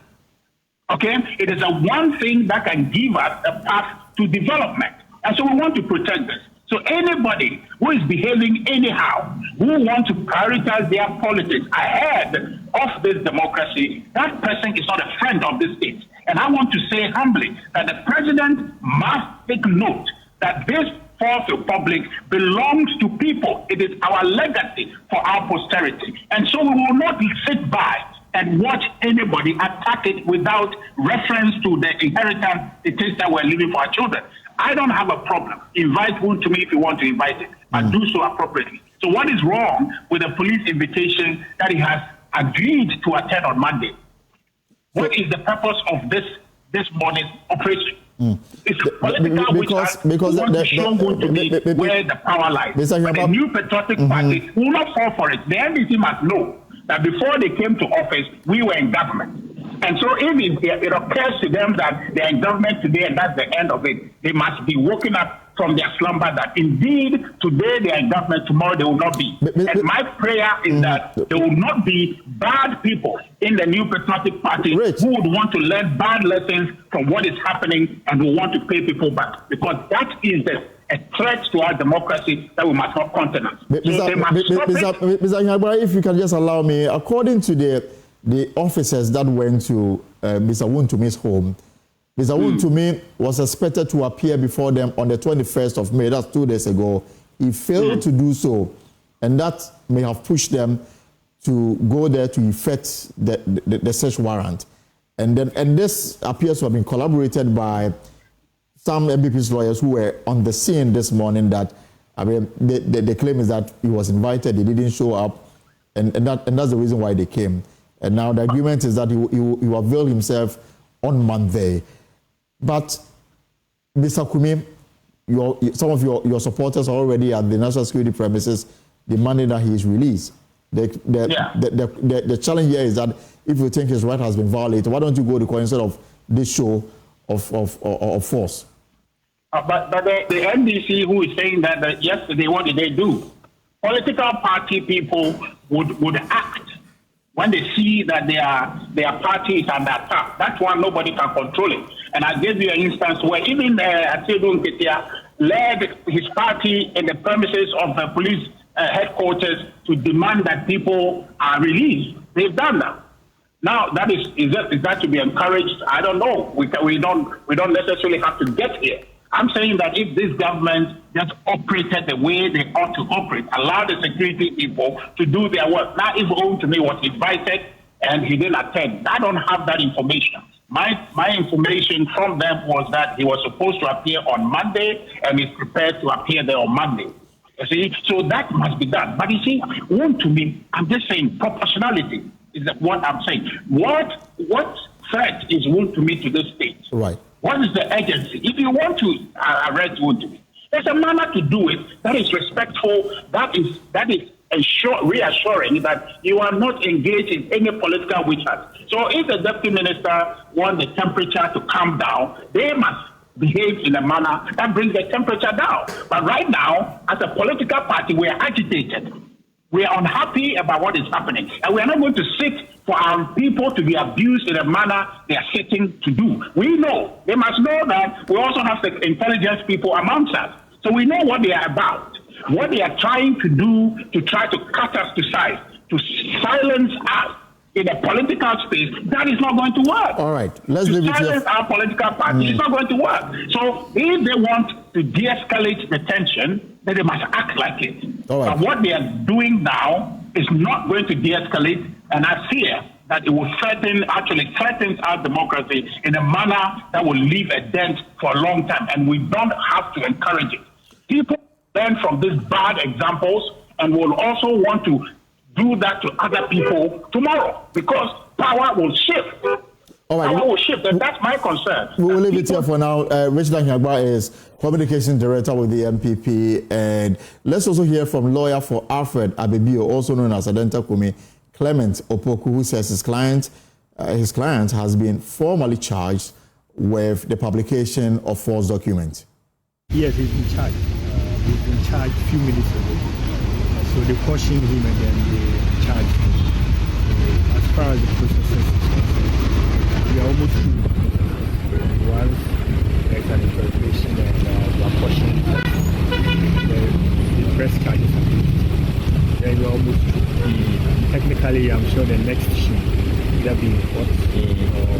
Okay? It is the one thing that can give us a path to development. And so we want to protect this. So anybody who is behaving anyhow, who wants to prioritize their politics ahead of this democracy, that person is not a friend of this state. And I want to say humbly that the president must take note that this Fourth Republic belongs to people. It is our legacy for our posterity. And so we will not sit by and watch anybody attack it without reference to the inheritance it is that we're leaving for our children. I don't have a problem. Invite Wontumi if you want to invite it, but do so appropriately. So what is wrong with the police invitation that he has agreed to attend on Monday? What is the purpose of this morning's operation? It's a political because to show Wontumi where the power lies. But the new patriotic party will not fall for it. The NDC must know that before they came to office, we were in government. And so if it occurs to them that they're in government today and that's the end of it, they must be woken up from their slumber that indeed today they are in government, tomorrow they will not be. And my prayer is that there will not be bad people in the new patriotic party who would want to learn bad lessons from what is happening and will want to pay people back, because that is a threat to our democracy that we must not countenance. Mr. Nyabra, if you can just allow me, according to the officers that went to Mr. Wontumi's home, Mr. Wontumi was expected to appear before them on the 21st of May, that's 2 days ago. He failed to do so, and that may have pushed them to go there to effect the search warrant. And this appears to have been collaborated by some NPP's lawyers who were on the scene this morning. That, I mean, the claim is that he was invited, he didn't show up, and that's the reason why they came. And now the agreement is that he will avail himself on Monday. But Mr. Kumi, some of your supporters are already at the national security premises demanding that he is released. The challenge here is that if you think his right has been violated, why don't you go to court instead of this show of force? But the NDC who is saying that yesterday, what did they do? Political party people would act when they see that their party is under attack. That's why nobody can control it. And I gave you an instance where even Atedun Ketia led his party in the premises of the police headquarters to demand that people are released. They've done that. Now, is that to be encouraged? I don't know. We don't necessarily have to get here. I'm saying that if this government just operated the way they ought to operate, allow the security people to do their work. Now, if Wontumi was invited and he didn't attend, I don't have that information. My information from them was that he was supposed to appear on Monday and is prepared to appear there on Monday. You see, so that must be done. But you see, Wontumi, I'm just saying proportionality is what I'm saying. What threat is Wontumi to this state? Right. What is the agency? If you want to arrest Wontumi, there's a manner to do it that is respectful, that is reassuring that you are not engaged in any political witch hunt. So if the deputy minister wants the temperature to calm down, they must behave in a manner that brings the temperature down. But right now, as a political party, we are agitated. We are unhappy about what is happening, and we are not going to sit for our people to be abused in a manner they are sitting to do. We know, they must know that we also have the intelligence people amongst us. So we know what they are about, what they are trying to do to try to cut us to size, to silence us in a political space. That is not going to work. All right, let's leave it here. Silence our political party is not going to work. So if they want to de-escalate the tension, then they must act like it. All right. But what they are doing now is not going to de-escalate, and I fear that it will threatens our democracy in a manner that will leave a dent for a long time, and we don't have to encourage it. People learn from these bad examples and will also want to do that to other people tomorrow, because power will shift. All right. Power will shift, and that's my concern. We will leave it here for now. Richard Anyagba is Communications Director with the NPP, and let's also hear from lawyer for Alfred Abebio, also known as Adenta Kumi, Clement Opoku, who says his client has been formally charged with the publication of false documents. Yes, he's been charged. He's been charged a few minutes ago. So they cautioned him and then they charged him. As far as the process is concerned, we are almost through. Once there's an interrogation and we are cautioned the press charges are made, then we are almost through. Technically, I'm sure the next should either be in court or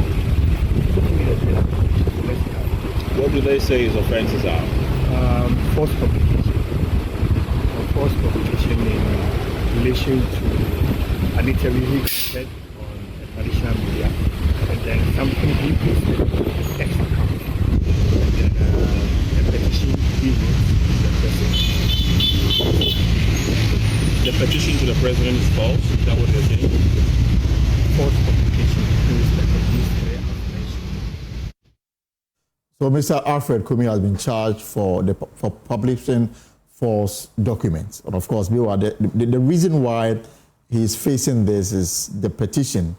what do they say his offences are? False publication. False publication in relation to an interview he said on traditional media, and then something he posted on his X account, and then a petition he wrote to the president. The petition to the president is false? Is that what they're saying? False publication in respect of this information. So Mr. Alfred Kumi has been charged for publishing false documents. And of course, the reason why he's facing this is the petition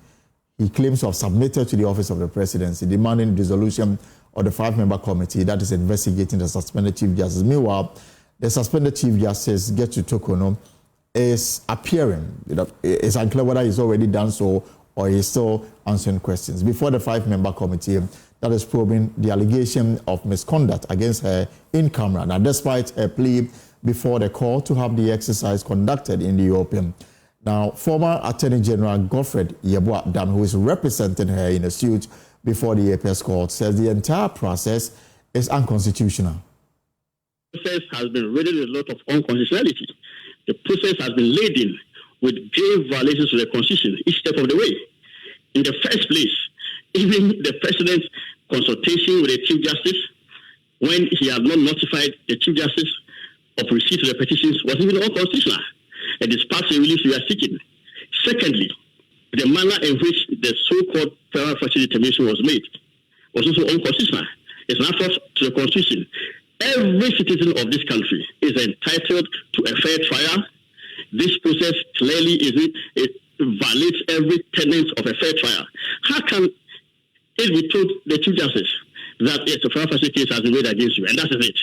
he claims to have submitted to the office of the presidency demanding dissolution of the 5-member committee that is investigating the suspended Chief Justice. Meanwhile, the suspended Chief Justice, Getsu Tokono, is appearing. It's unclear whether he's already done so or he's still answering questions before the 5-member committee that is probing the allegation of misconduct against her in camera. Now, despite her plea before the court to have the exercise conducted in the open. Now, former Attorney General Godfred Yeboah-Dam, who is representing her in a suit before the Apex Court, says the entire process is unconstitutional. The process has been riddled with a lot of unconstitutionality. The process has been laden with grave violations of the Constitution each step of the way. In the first place, even the President's consultation with the Chief Justice, when he had not notified the Chief Justice of receipt of the petitions, was even unconstitutional. And this partial release we are seeking. Secondly, the manner in which the so-called prima facie determination was made was also unconstitutional. It's an affront to the Constitution. Every citizen of this country is entitled to a fair trial. This process clearly it violates every tenet of a fair trial. How can it be told the Chief Justice that yes, a prima facie case has been made against you, and that is it?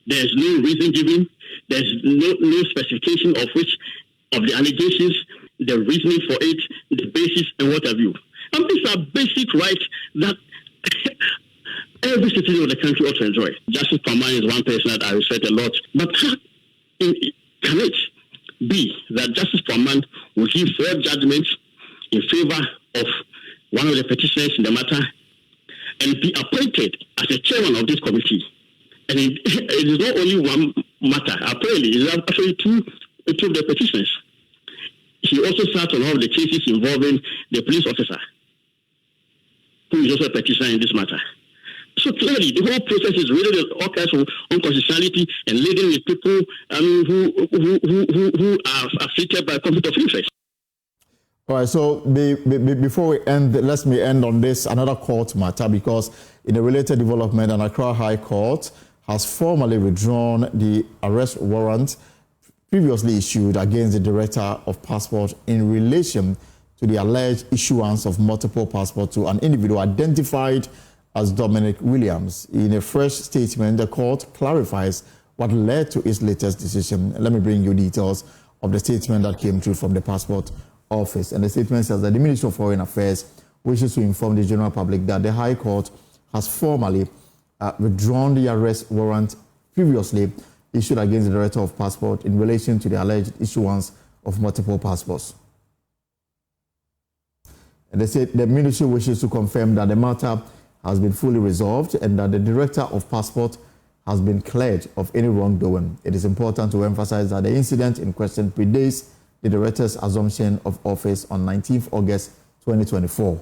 There's no reason given. There's no specification of which of the allegations, the reasoning for it, the basis, and what have you. And these are basic rights that every citizen of the country ought to enjoy. Justice Paman is one person that I respect a lot. But how can it be that Justice Paman will give 4 judgments in favor of one of the petitioners in the matter and be appointed as the chairman of this committee? And it is not only one matter. Apparently, it is actually two of the petitioners. He also sat on all of the cases involving the police officer, who is also a petitioner in this matter. So clearly, the whole process is really all kinds of unconstitutionality and leading with people who are afflicted by conflict of interest. All right, so before we end, let me end on this, another court matter, because in a related development, an Accra High Court has formally withdrawn the arrest warrant previously issued against the Director of Passport in relation to the alleged issuance of multiple passports to an individual identified as Dominic Williams. In a fresh statement, the court clarifies what led to its latest decision. Let me bring you details of the statement that came through from the Passport Office. And the statement says that the Ministry of Foreign Affairs wishes to inform the general public that the High Court has formally withdrawn the arrest warrant previously issued against the Director of Passport in relation to the alleged issuance of multiple passports. And they said the ministry wishes to confirm that the matter has been fully resolved and that the Director of Passport has been cleared of any wrongdoing. It is important to emphasize that the incident in question predates the Director's assumption of office on 19th August 2024.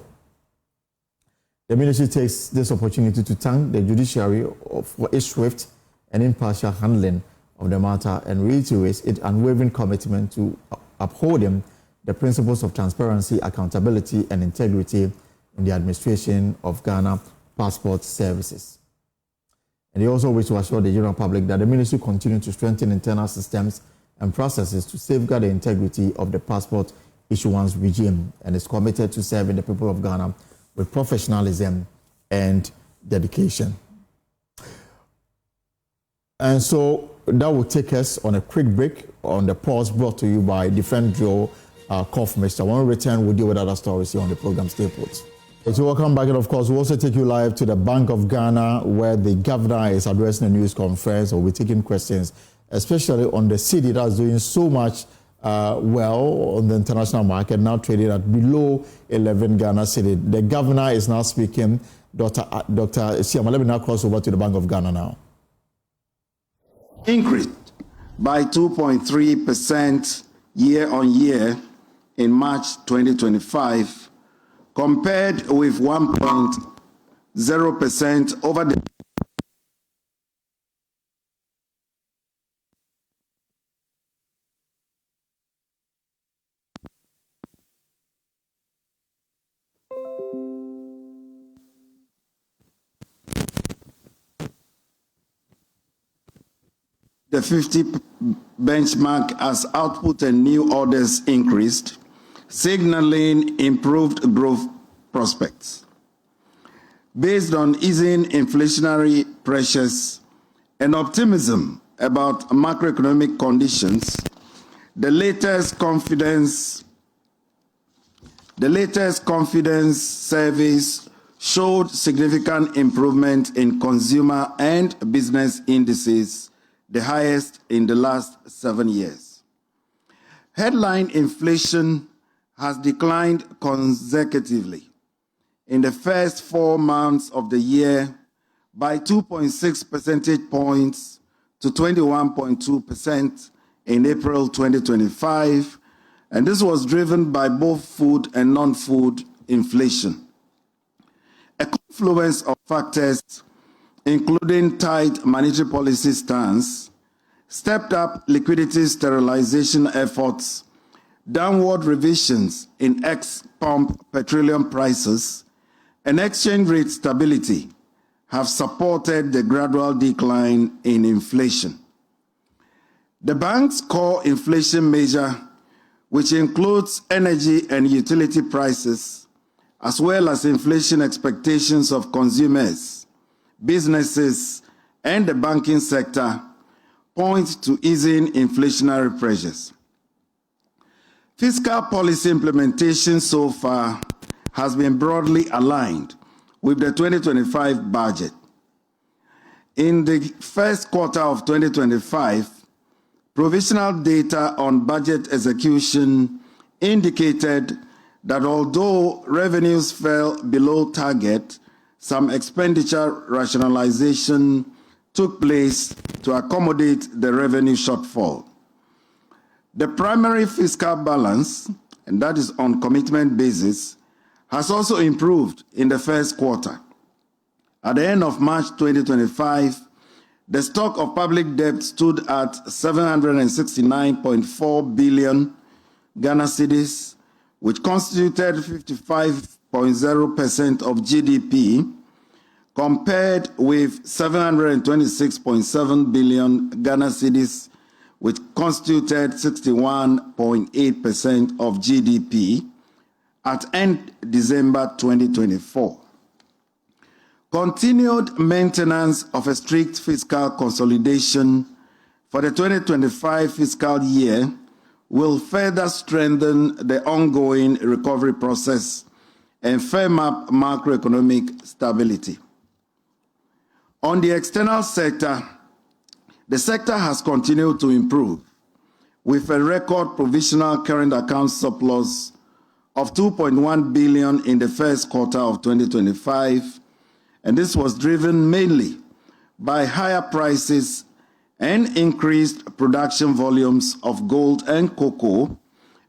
The ministry takes this opportunity to thank the judiciary for its swift and impartial handling of the matter and reiterates its unwavering commitment to upholding the principles of transparency, accountability, and integrity in the administration of Ghana passport services. And they also wish to assure the general public that the ministry continues to strengthen internal systems and processes to safeguard the integrity of the passport issuance regime and is committed to serving the people of Ghana with professionalism and dedication. And so that will take us on a quick break on the pause brought to you by Defend Joe Koffmeister. When we return, we'll deal with other stories here on the program. Stay put. So welcome back, and of course, we'll also take you live to the Bank of Ghana, where the governor is addressing a news conference. We'll be taking questions, especially on the city that's doing so much well on the international market, now trading at below 11 Ghana cedi. The governor is now speaking. Dr. Siama, let me now cross over to the Bank of Ghana now. Increased by 2.3% year on year in March 2025, compared with 1.0% over the The 50 benchmark as output and new orders increased, signaling improved growth prospects. Based on easing inflationary pressures and optimism about macroeconomic conditions, the latest confidence surveys showed significant improvement in consumer and business indices, the highest in the last 7 years. Headline inflation has declined consecutively in the first 4 months of the year by 2.6 percentage points to 21.2% in April 2025, and this was driven by both food and non-food inflation. A confluence of factors, including tight monetary policy stance, stepped up liquidity sterilization efforts, downward revisions in ex-pump petroleum prices, and exchange rate stability have supported the gradual decline in inflation. The bank's core inflation measure, which includes energy and utility prices, as well as inflation expectations of consumers, businesses, and the banking sector, point to easing inflationary pressures. Fiscal policy implementation so far has been broadly aligned with the 2025 budget. In the first quarter of 2025, provisional data on budget execution indicated that although revenues fell below target, some expenditure rationalization took place to accommodate the revenue shortfall. The primary fiscal balance, and that is on commitment basis, has also improved in the first quarter. At the end of March 2025, the stock of public debt stood at 769.4 billion Ghana cedis, which constituted 55.0% of GDP, compared with 726.7 billion Ghana cedis, which constituted 61.8% of GDP at end December 2024. Continued maintenance of a strict fiscal consolidation for the 2025 fiscal year will further strengthen the ongoing recovery process and firm up macroeconomic stability. On the external sector, the sector has continued to improve with a record provisional current account surplus of 2.1 billion in the first quarter of 2025, and this was driven mainly by higher prices and increased production volumes of gold and cocoa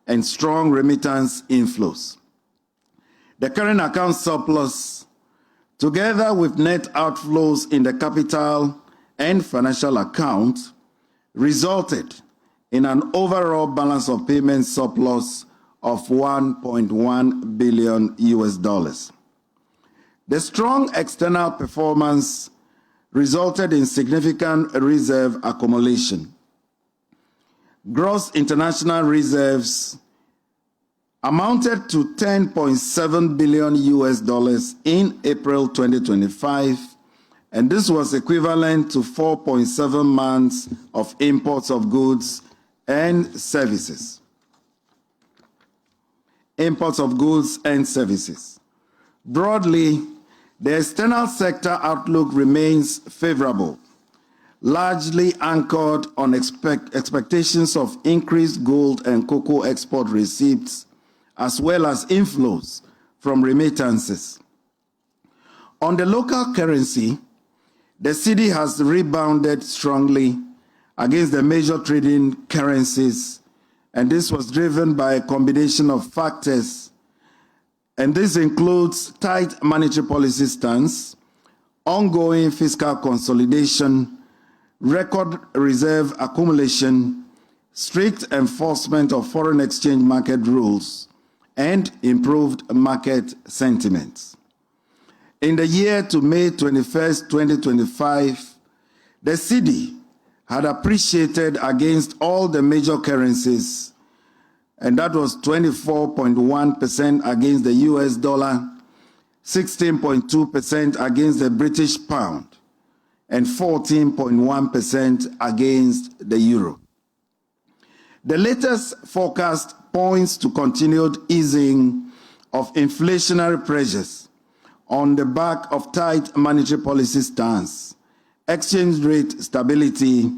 and strong remittance inflows. The current account surplus, together with net outflows in the capital and financial account, resulted in an overall balance of payment surplus of $1.1 billion. The strong external performance resulted in significant reserve accumulation. Gross international reserves amounted to $10.7 billion in April 2025, and this was equivalent to 4.7 months of imports of goods and services. Broadly, the external sector outlook remains favorable, largely anchored on expectations of increased gold and cocoa export receipts, as well as inflows from remittances. On the local currency, the cedi has rebounded strongly against the major trading currencies, and this was driven by a combination of factors, and this includes tight monetary policy stance, ongoing fiscal consolidation, record reserve accumulation, strict enforcement of foreign exchange market rules, and improved market sentiments. In the year to May 21st, 2025, the cedi had appreciated against all the major currencies, and that was 24.1% against the US dollar, 16.2% against the British pound, and 14.1% against the euro. The latest forecast points to continued easing of inflationary pressures on the back of tight monetary policy stance, exchange rate stability,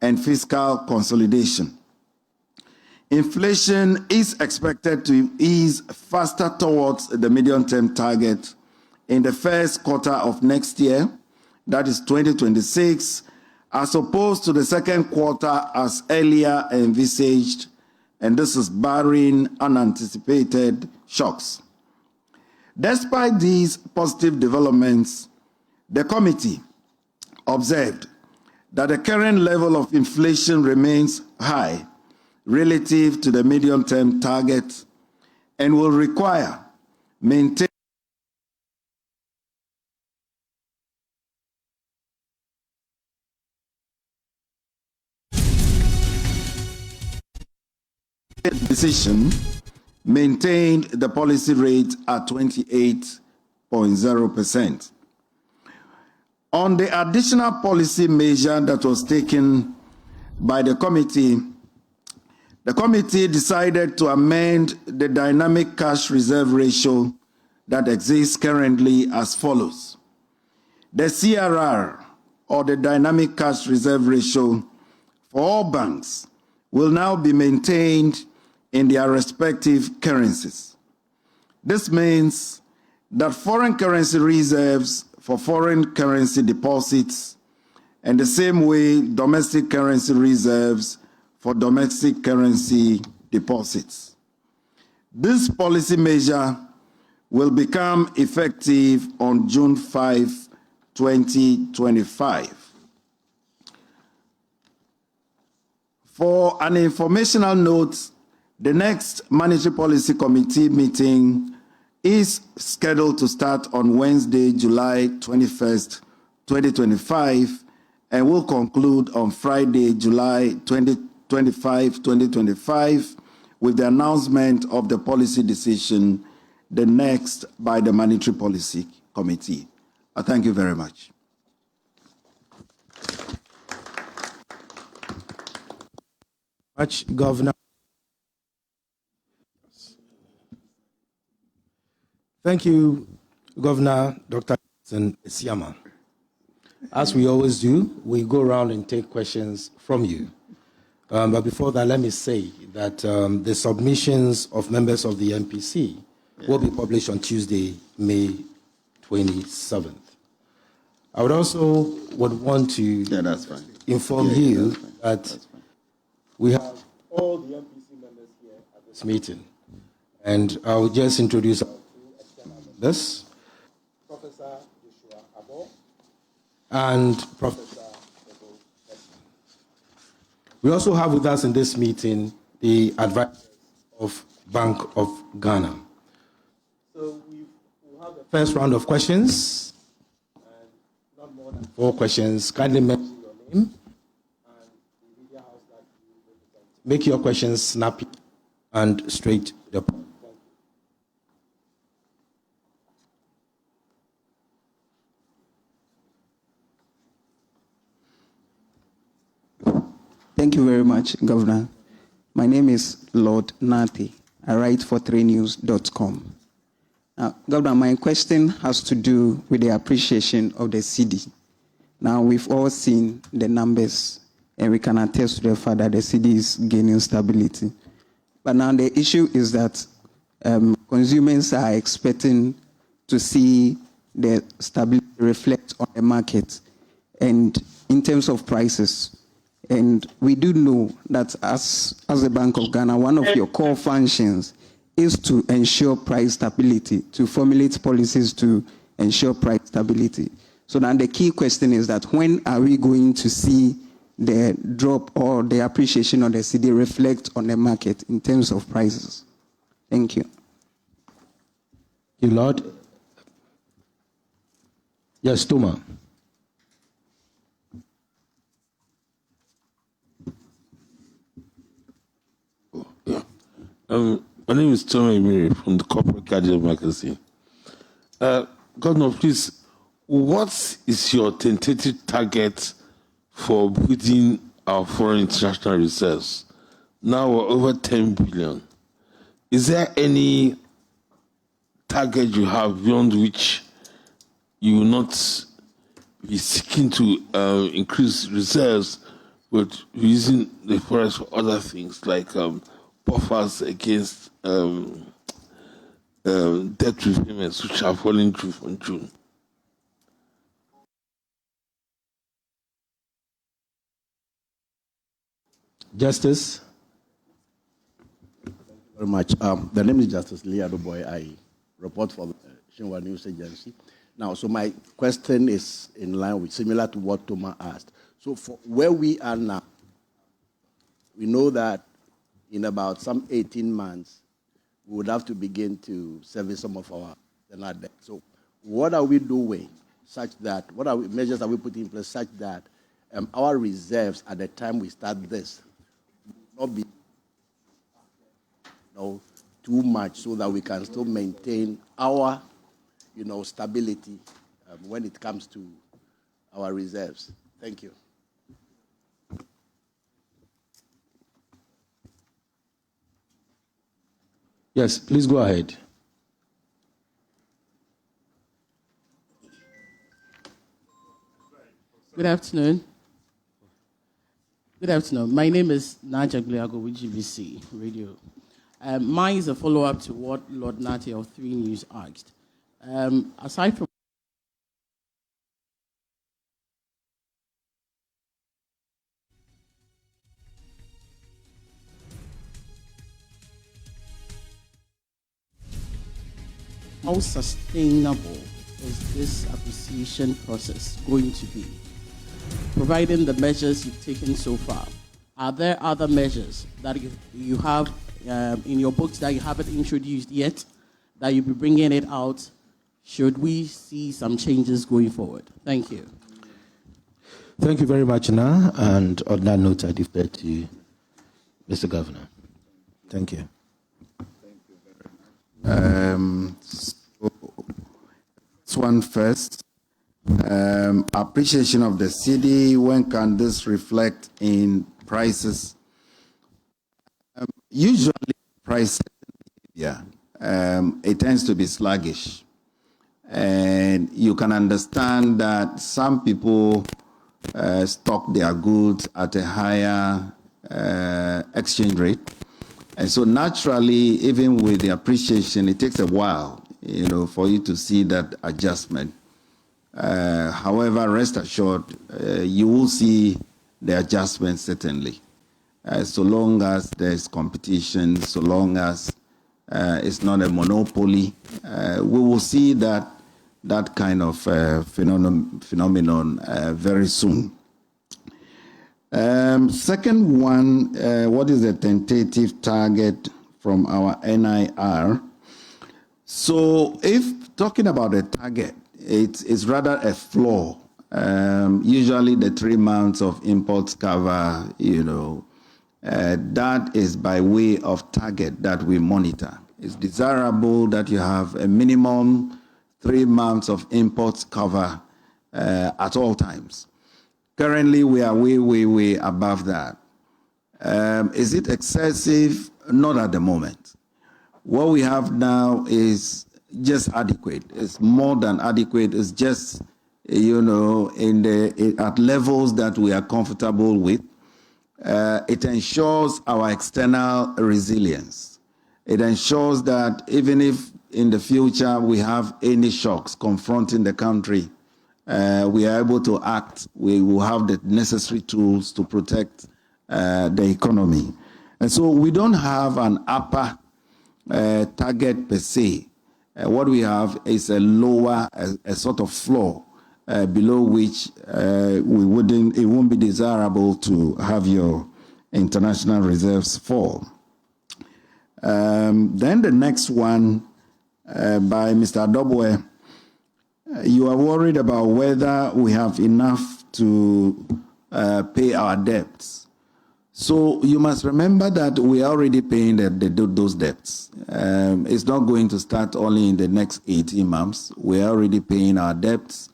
and fiscal consolidation. Inflation is expected to ease faster towards the medium-term target in the first quarter of next year, that is 2026, as opposed to the second quarter as earlier envisaged, and this is barring unanticipated shocks. Despite these positive developments, the committee observed that the current level of inflation remains high relative to the medium-term target and will require maintaining decision maintained the policy rate at 28.0%. On the additional policy measure that was taken by the committee decided to amend the dynamic cash reserve ratio that exists currently as follows. The CRR, or the dynamic cash reserve ratio, for all banks will now be maintained in their respective currencies. This means that foreign currency reserves for foreign currency deposits, and the same way domestic currency reserves for domestic currency deposits. This policy measure will become effective on June 5, 2025. For an informational note, the next Monetary Policy Committee meeting is scheduled to start on Wednesday, July 21st, 2025, and will conclude on Friday, July 25, 2025, with the announcement of the policy decision, the next by the Monetary Policy Committee. I thank you very much. Governor. Thank you, Governor Dr. Siama. As we always do, we go around and take questions from you. But before that, let me say that the submissions of members of the MPC will be published on Tuesday, May 27th. I would also want to inform you that we have all the MPC members here at this meeting. And I will just introduce our two external members, Professor Joshua Abo and Professor. We also have with us in this meeting the advisors of Bank of Ghana. So we'll have the first round of questions, and not more than 4 questions. Kindly mention your name and the media house that you represent. Make your questions snappy and straight to the point. Thank you very much, Governor. My name is Lord Nati. I write for 3news.com. Governor, my question has to do with the appreciation of the cedi. Now, we've all seen the numbers, and we can attest to the fact that the cedi is gaining stability. But now the issue is that consumers are expecting to see the stability reflect on the market and in terms of prices. And we do know that as the Bank of Ghana, one of your core functions is to ensure price stability, to formulate policies to ensure price stability. So now the key question is that when are we going to see the drop or the appreciation of the cedi reflect on the market in terms of prices? Thank you. Thank you, Lord. Yes, Tuma. My name is Tommy Emiri from the Corporate Guardian magazine. Governor, please, what is your tentative target for building our foreign international reserves? Now we're over 10 billion. Is there any target you have beyond which you will not be seeking to increase reserves, but using the forest for other things like buffers against debt repayments which are falling through from June? Justice. Thank you very much. The name is Justice Lee Adoboy. I report for the Shinwa News Agency. Now, so my question is in line with similar to what Toma asked. So for where we are now, we know that in about some 18 months, we would have to begin to service some of our debt. So what are we doing such that, measures are we putting in place such that our reserves at the time we start this will not be too much so that we can still maintain our stability when it comes to our reserves? Thank you. Yes, please go ahead. Good afternoon. Good afternoon. My name is Naja Gliago with GBC Radio. Mine is a follow-up to what Lord Nati of 3 News asked. Aside from how sustainable is this appreciation process going to be? Providing the measures you've taken so far, are there other measures that you have in your books that you haven't introduced yet, that you'll be bringing it out? Should we see some changes going forward? Thank you. Thank you very much, Na. And on that note, I defer to Mr. Governor. Thank you. So this one first. Appreciation of the cedi. When can this reflect in prices? Usually, price behavior it tends to be sluggish. And you can understand that some people stock their goods at a higher exchange rate. And so naturally, even with the appreciation, it takes a while, for you to see that adjustment. However, rest assured, you will see the adjustment certainly. So long as there's competition, so long as it's not a monopoly, we will see that kind of phenomenon very soon. Second one, what is the tentative target from our NIR? So if talking about a target, it's rather a floor. Usually the 3 months of imports cover, that is by way of target that we monitor. It's desirable that you have a minimum 3 months of imports cover at all times. Currently, we are way above that. Is it excessive? Not at the moment. What we have now is just adequate. It's more than adequate. It's just, at levels that we are comfortable with. It ensures our external resilience. It ensures that even if in the future we have any shocks confronting the country, we are able to act. We will have the necessary tools to protect the economy. And so we don't have an upper target per se. What we have is a lower, a sort of floor below which it won't be desirable to have your international reserves fall. Then the next one by Mr. Adobwe, you are worried about whether we have enough to pay our debts. So you must remember that we are already paying those debts. It's not going to start only in the next 18 months. We are already paying our debts.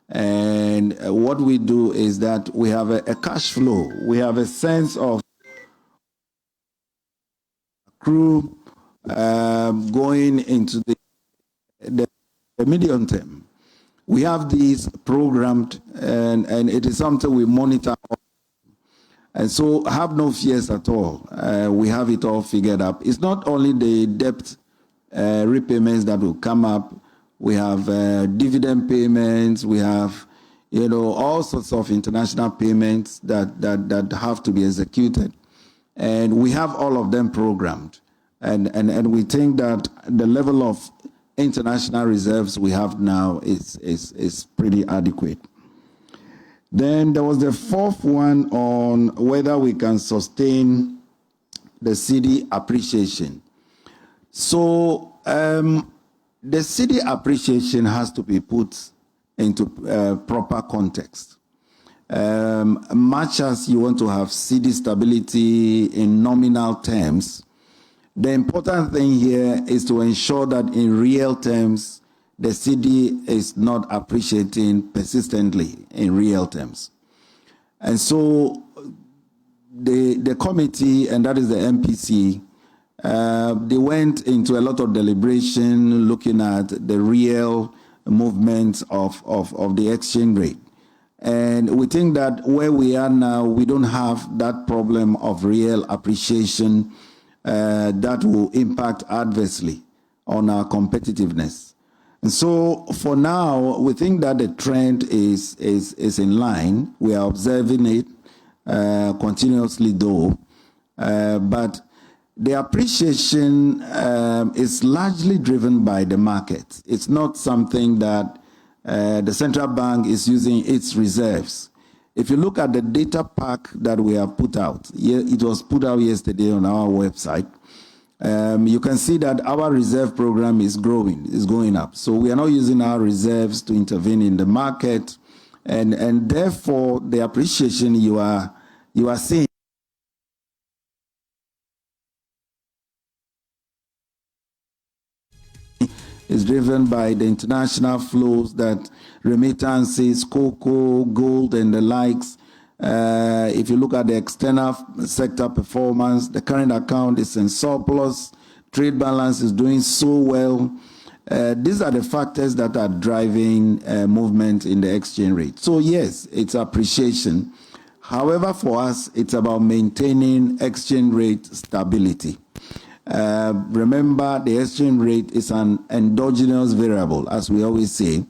And what we do is that we have a cash flow. We have a sense of accrue going into the medium term. We have these programmed, and it is something we monitor. And so have no fears at all. We have it all figured up. It's not only the debt repayments that will come up. We have dividend payments. We have, all sorts of international payments that have to be executed. And we have all of them programmed. And we think that the level of international reserves we have now is pretty adequate. Then there was the fourth one on whether we can sustain the cedi appreciation. So the cedi appreciation has to be put into proper context. Much as you want to have cedi stability in nominal terms, the important thing here is to ensure that in real terms, the cedi is not appreciating persistently in real terms. And so the committee, and that is the MPC, they went into a lot of deliberation looking at the real movement of the exchange rate. And we think that where we are now, we don't have that problem of real appreciation that will impact adversely on our competitiveness. And so for now, we think that the trend is in line. We are observing it continuously though. But the appreciation is largely driven by the market. It's not something that the central bank is using its reserves. If you look at the data pack that we have put out, it was put out yesterday on our website. You can see that our reserve program is growing, is going up. So we are not using our reserves to intervene in the market, and therefore the appreciation you are seeing is driven by the international flows, that remittances, cocoa, gold, and the likes. If you look at the external sector performance, the current account is in surplus. trade balance is doing so well. These are the factors that are driving movement in the exchange rate. So yes, it's appreciation. However, for us, it's about maintaining exchange rate stability. Remember, the exchange rate is an endogenous variable, as we always say.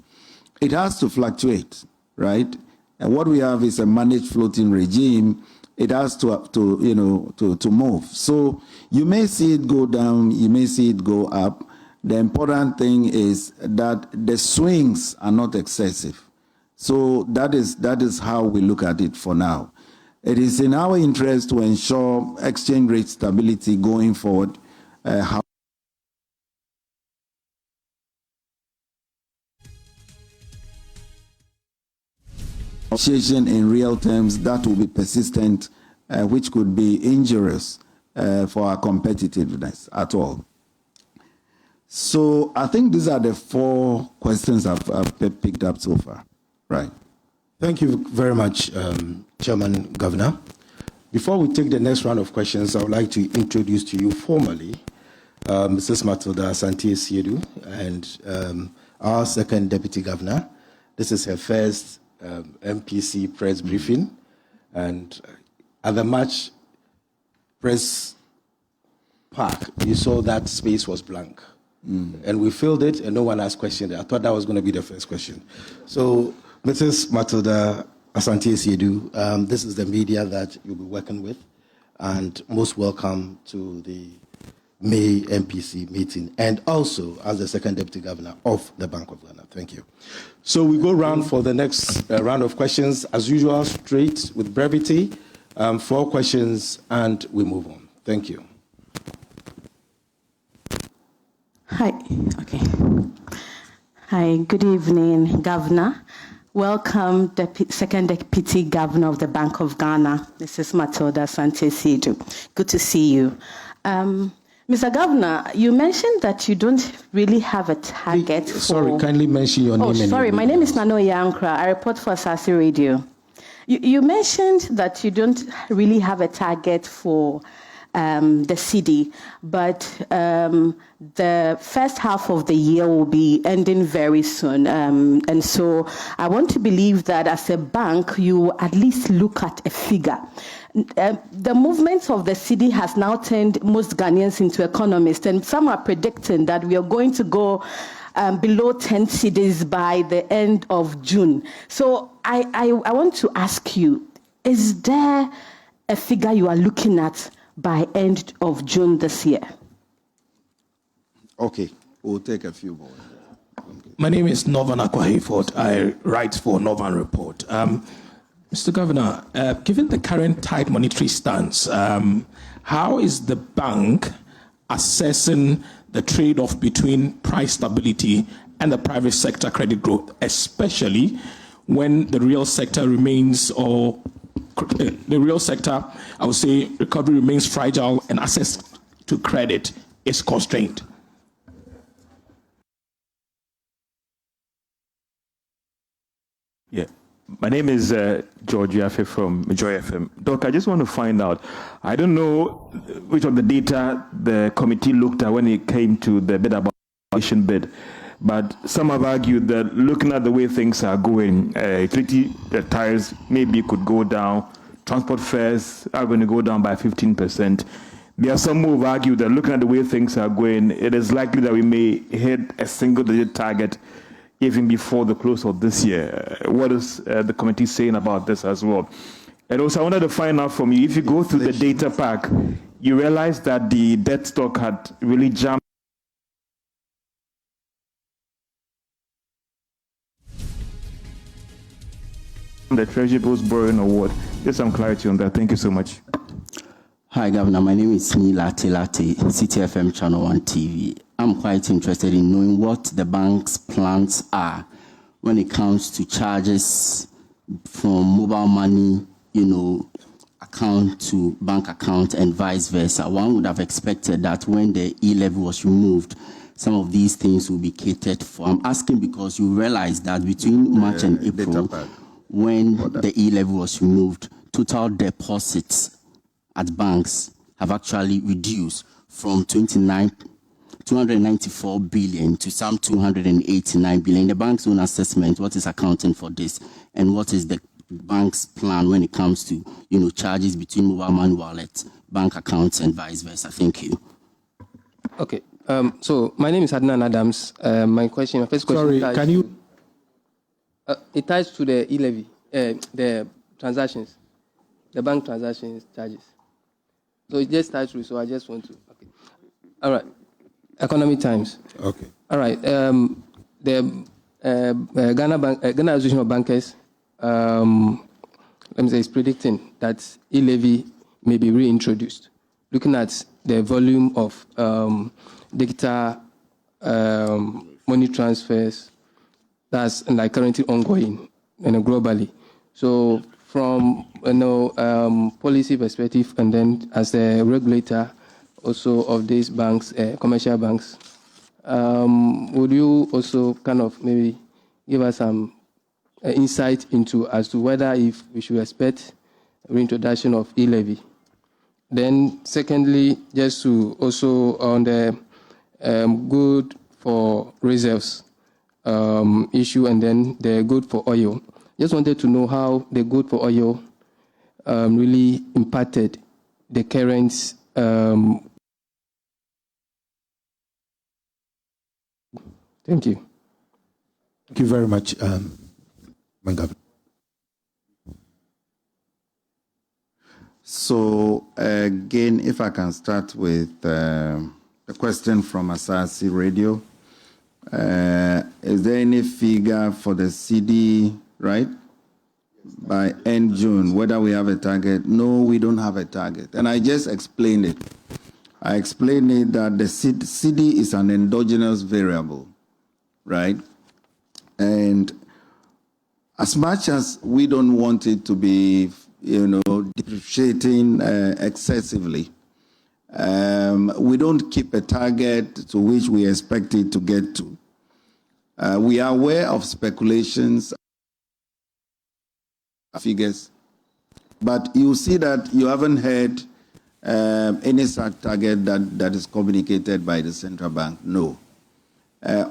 It has to fluctuate, right? And what we have is a managed floating regime. It has to move. So you may see it go down, you may see it go up. The important thing is that the swings are not excessive. So that is how we look at it for now. It is in our interest to ensure exchange rate stability going forward. In real terms, that will be persistent, which could be injurious for our competitiveness at all. So I think these are the 4 questions I've picked up so far. Right. Thank you very much, Chairman Governor. Before we take the next round of questions, I would like to introduce to you formally Mrs. Matilda Asante-Siedu and our second Deputy Governor. This is her first MPC press briefing, and at the March press park, you saw that space was blank. And we filled it, and no one asked questions. I thought that was going to be the first question. So, Mrs. Matilda Asante-Siedu, this is the media that you'll be working with, and most welcome to the May MPC meeting, and also as the second Deputy Governor of the Bank of Ghana. Thank you. So we go round for the next round of questions, as usual, straight with brevity, 4 questions, and we move on. Thank you. Hi. Okay. Hi. Good evening, Governor. Welcome, Second Deputy Governor of the Bank of Ghana, Mrs. Matilda Asante-Siedu. Good to see you. Mr. Governor, you mentioned that you don't really have a target for... Sorry, kindly mention your name. Oh, sorry. My name is Nano Yankra. I report for Asase Radio. You mentioned that you don't really have a target for the city, but the first half of the year will be ending very soon. And so I want to believe that as a bank, you at least look at a figure. The movement of the city has now turned most Ghanaians into economists, and some are predicting that we are going to go below 10 cedis by the end of June. So I want to ask you, is there a figure you are looking at by end of June this year? Okay, we'll take a few more. My name is Norman Akwahifort. I write for Northern Report. Mr. Governor, given the current tight monetary stance, how is the bank assessing the trade-off between price stability and the private sector credit growth, especially when the real sector remains, or the real sector, I would say, recovery remains fragile and access to credit is constrained? Yeah. My name is George Yaffe from Joy FM. Doc, I just want to find out, I don't know which of the data the committee looked at when it came to the bid about bid, but some have argued that looking at the way things are going, utility tariffs maybe could go down, transport fares are going to go down by 15%. There are some who have argued that looking at the way things are going, it is likely that we may hit a single-digit target even before the close of this year. What is the committee saying about this as well? And also, I wanted to find out from you, if you go through the data pack, you realize that the debt stock had really jumped. The Treasury Bills Borrowing Award. Just some clarity on that. Thank you so much. Hi, Governor. My name is Nila Telate, CTFM Channel 1 TV. I'm quite interested in knowing what the bank's plans are when it comes to charges from mobile money, account to bank account and vice versa. One would have expected that when the e-levy was removed, some of these things will be catered for. I'm asking because you realize that between March and April, when the e-levy was removed, total deposits at banks have actually reduced from 294 billion to some 289 billion. In the bank's own assessment, what is accounting for this, and what is the bank's plan when it comes to charges between mobile money wallets, bank accounts, and vice versa? Thank you. Okay. So my name is Adnan Adams. My first question. Sorry, can you? It ties to the e-levy, the transactions, the bank transactions charges. So it just ties through. So I just want to. Okay. All right. Economic Times. Okay. All right. The Ghana Association of Bankers, let me say, is predicting that e-levy may be reintroduced. Looking at the volume of digital money transfers that's currently ongoing globally. So from policy perspective, and then as a regulator also of these banks, commercial banks, would you also kind of maybe give us some insight into as to whether if we should expect reintroduction of e-levy? Then secondly, just to also on the good for reserves issue, and then the good for oil. Just wanted to know how the good for oil really impacted the current. Thank you. Thank you very much, Mangabe. So again, if I can start with a question from Asasi Radio. Is there any figure for the CD, right, by end June, whether we have a target? No, we don't have a target. And I just explained it. I explained it that the CD is an endogenous variable, right? And as much as we don't want it to be, depreciating excessively, we don't keep a target to which we expect it to get to. We are aware of speculations, figures, but you see that you haven't heard any such target that is communicated by the central bank. No.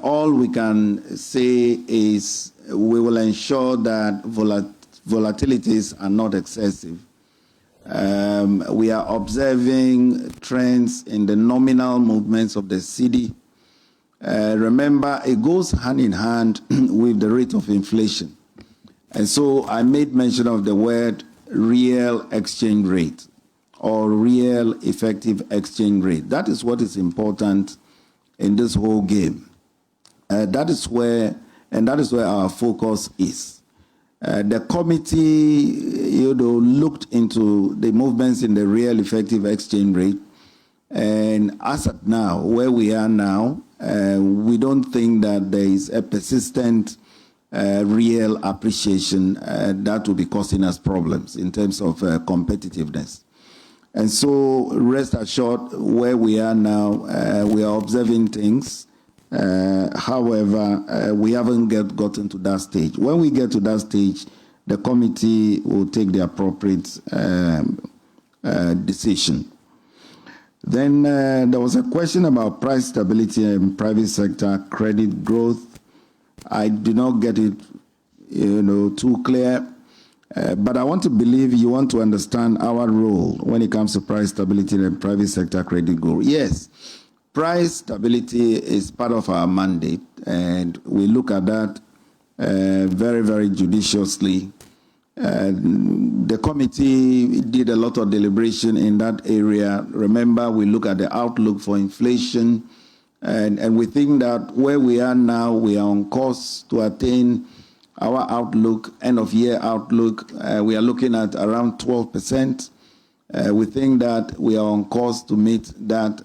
All we can say is we will ensure that volatilities are not excessive. We are observing trends in the nominal movements of the CD. Remember, it goes hand in hand with the rate of inflation. And so I made mention of the word real exchange rate or real effective exchange rate. That is what is important in this whole game. That is where our focus is. The committee, looked into the movements in the real effective exchange rate, and as of now, where we are now, we don't think that there is a persistent real appreciation that will be causing us problems in terms of competitiveness. And so, rest assured, where we are now, we are observing things. However, we haven't gotten to that stage. When we get to that stage, the committee will take the appropriate decision. Then there was a question about price stability and private sector credit growth. I do not get it, too clear. But I want to believe you want to understand our role when it comes to price stability and private sector credit growth. Yes. Price stability is part of our mandate, and we look at that very, very judiciously. The committee did a lot of deliberation in that area. Remember, we look at the outlook for inflation, and we think that where we are now, we are on course to attain our outlook, end-of-year outlook. We are looking at around 12%. We think that we are on course to meet that,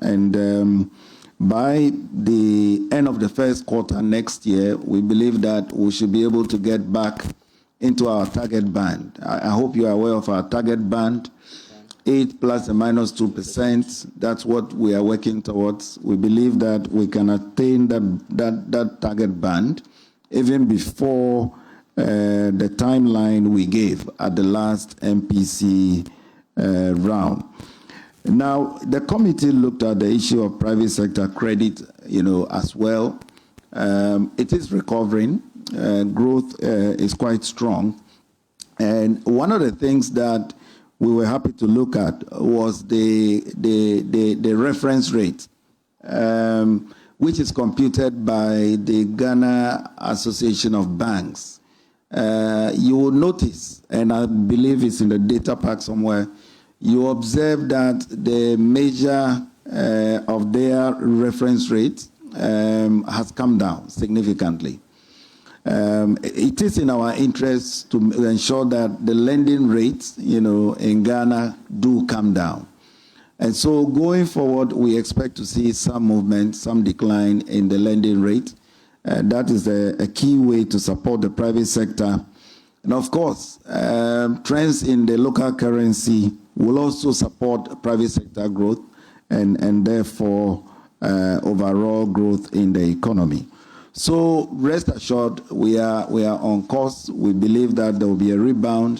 and by the end of the first quarter next year, we believe that we should be able to get back into our target band. I hope you are aware of our target band, 8 plus and minus 2%. That's what we are working towards. We believe that we can attain that target band even before the timeline we gave at the last MPC round. Now, the committee looked at the issue of private sector credit, as well. It is recovering. Growth is quite strong. And one of the things that we were happy to look at was the reference rate, which is computed by the Ghana Association of Banks. You will notice, and I believe it's in the data pack somewhere, you observe that the measure of their reference rate has come down significantly. It is in our interest to ensure that the lending rates, in Ghana do come down. And so going forward, we expect to see some movement, some decline in the lending rate. That is a key way to support the private sector. And of course, trends in the local currency will also support private sector growth and therefore overall growth in the economy. So rest assured, we are on course. We believe that there will be a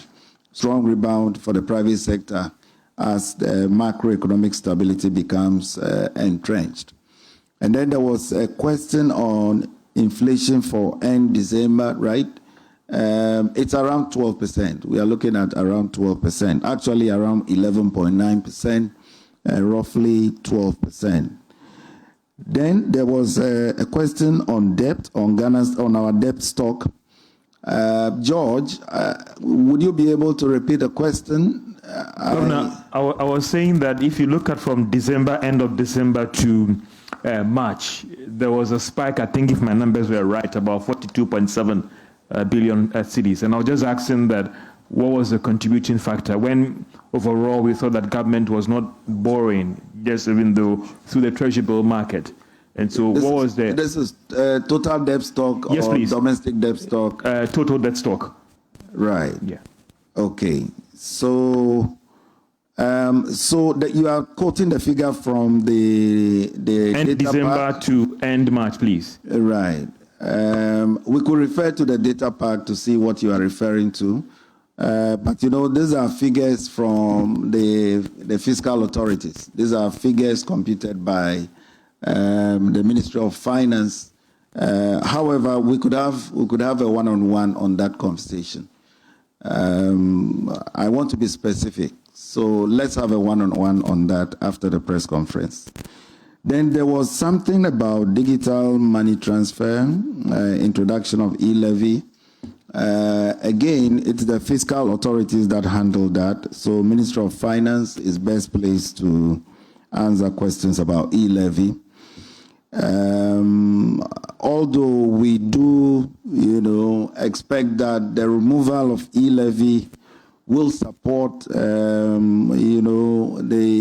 strong rebound for the private sector as the macroeconomic stability becomes entrenched. And then there was a question on inflation for end December, right? It's around 12%. We are looking at around 12%, actually around 11.9%, roughly 12%. Then there was a question on debt, on our debt stock. George, would you be able to repeat the question? Governor, I was saying that if you look at from end of December to March, there was a spike, I think if my numbers were right, about 42.7 billion cedis. And I was just asking that what was the contributing factor when overall we thought that government was not borrowing, just even though through the treasury bill market. And so what was the... This is total debt stock, yes, or please. Domestic debt stock? Total debt stock. Right. Yeah. Okay. So that you are quoting the figure from the end December pack to end March, please. Right. We could refer to the data pack to see what you are referring to. But these are figures from the fiscal authorities. These are figures computed by the Ministry of Finance. However, we could have a one-on-one on that conversation. I want to be specific, so let's have a one-on-one on that after the press conference. Then there was something about digital money transfer, introduction of e-levy. Again, it's the fiscal authorities that handle that. So Ministry of Finance is best placed to answer questions about e-levy. Although we do, expect that the removal of e-levy will support, the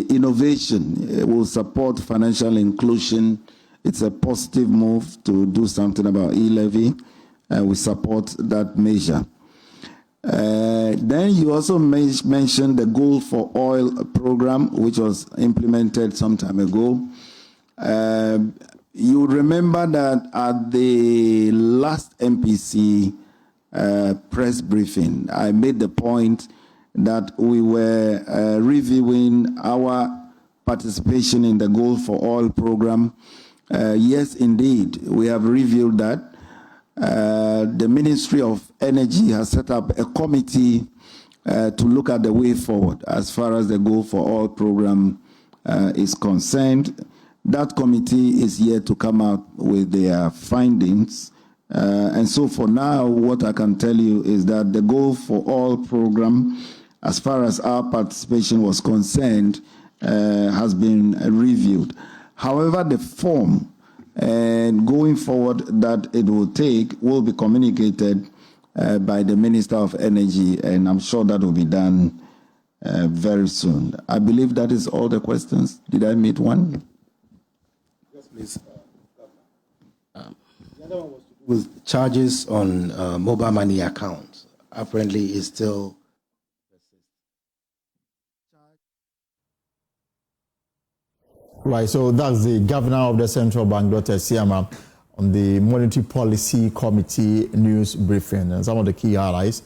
innovation. It will support financial inclusion. It's a positive move to do something about e-levy. We support that measure. Then you also mentioned the Gold for Oil program, which was implemented some time ago. You remember that at the last MPC press briefing, I made the point that we were reviewing our participation in the Gold for Oil program. Yes, indeed, we have reviewed that. The Ministry of Energy has set up a committee to look at the way forward as far as the Gold for Oil program is concerned. That committee is yet to come out with their findings. And so for now, what I can tell you is that the Gold for Oil program, as far as our participation was concerned, has been reviewed. However, the form and going forward that it will take will be communicated by the Minister of Energy, and I'm sure that will be done very soon. I believe that is all the questions. Did I meet one? Yes, please. The other one was to do with charges on mobile money accounts. Apparently, is still. Right, so that's the governor of the central bank, Dr. Siama, on the Monetary Policy Committee news briefing. And some of the key highlights.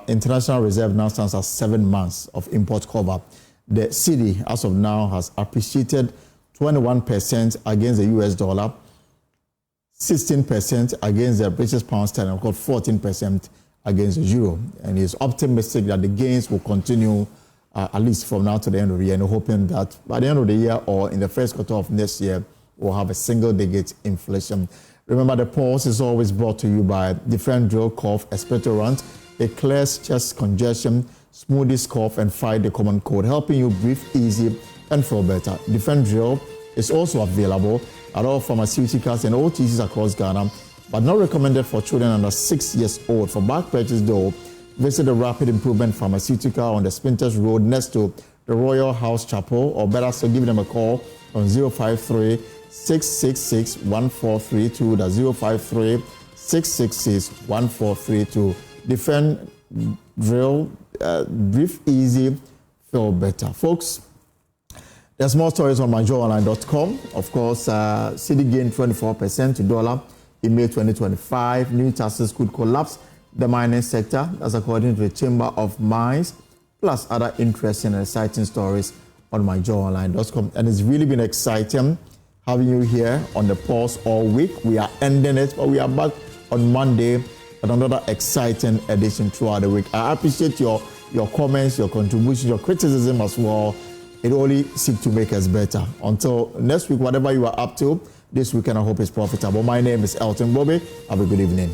International reserve now stands at 7 months of import cover. the cedi as of now has appreciated 21% against the US dollar, 16% against the British pound sterling, and 14% against the euro. And he's optimistic that the gains will continue at least from now to the end of the year, and hoping that by the end of the year or in the first quarter of next year, we'll have a single-digit inflation. Remember, the pulse is always brought to you by Defend Drill Cough Expectorant. It clears chest congestion, smoothes cough, and fight the common cold, helping you breathe easy and feel better. Defend Drill is also available at all pharmaceuticals and OTCs across Ghana, but not recommended for children under 6 years old. For back purchase, though, visit the Rapid Improvement Pharmaceutical on the Spinters Road next to the Royal House Chapel, or better still, give them a call on 053-666-1432. That's 053-666-1432. Defend Drill, breathe easy, feel better. Folks, there's more stories on myjoyonline.com. Of course, cedi gained 24% to dollar in May 2025. New taxes could collapse the mining sector. That's according to the Chamber of Mines, plus other interesting and exciting stories on myjoyonline.com. And it's really been exciting having you here on the pulse all week. We are ending it, but we are back on Monday with another exciting edition throughout the week. I appreciate your comments, your contributions, your criticism as well. It only seeks to make us better. Until next week, whatever you are up to, this weekend I hope is profitable. My name is Elton Bobby. Have a good evening.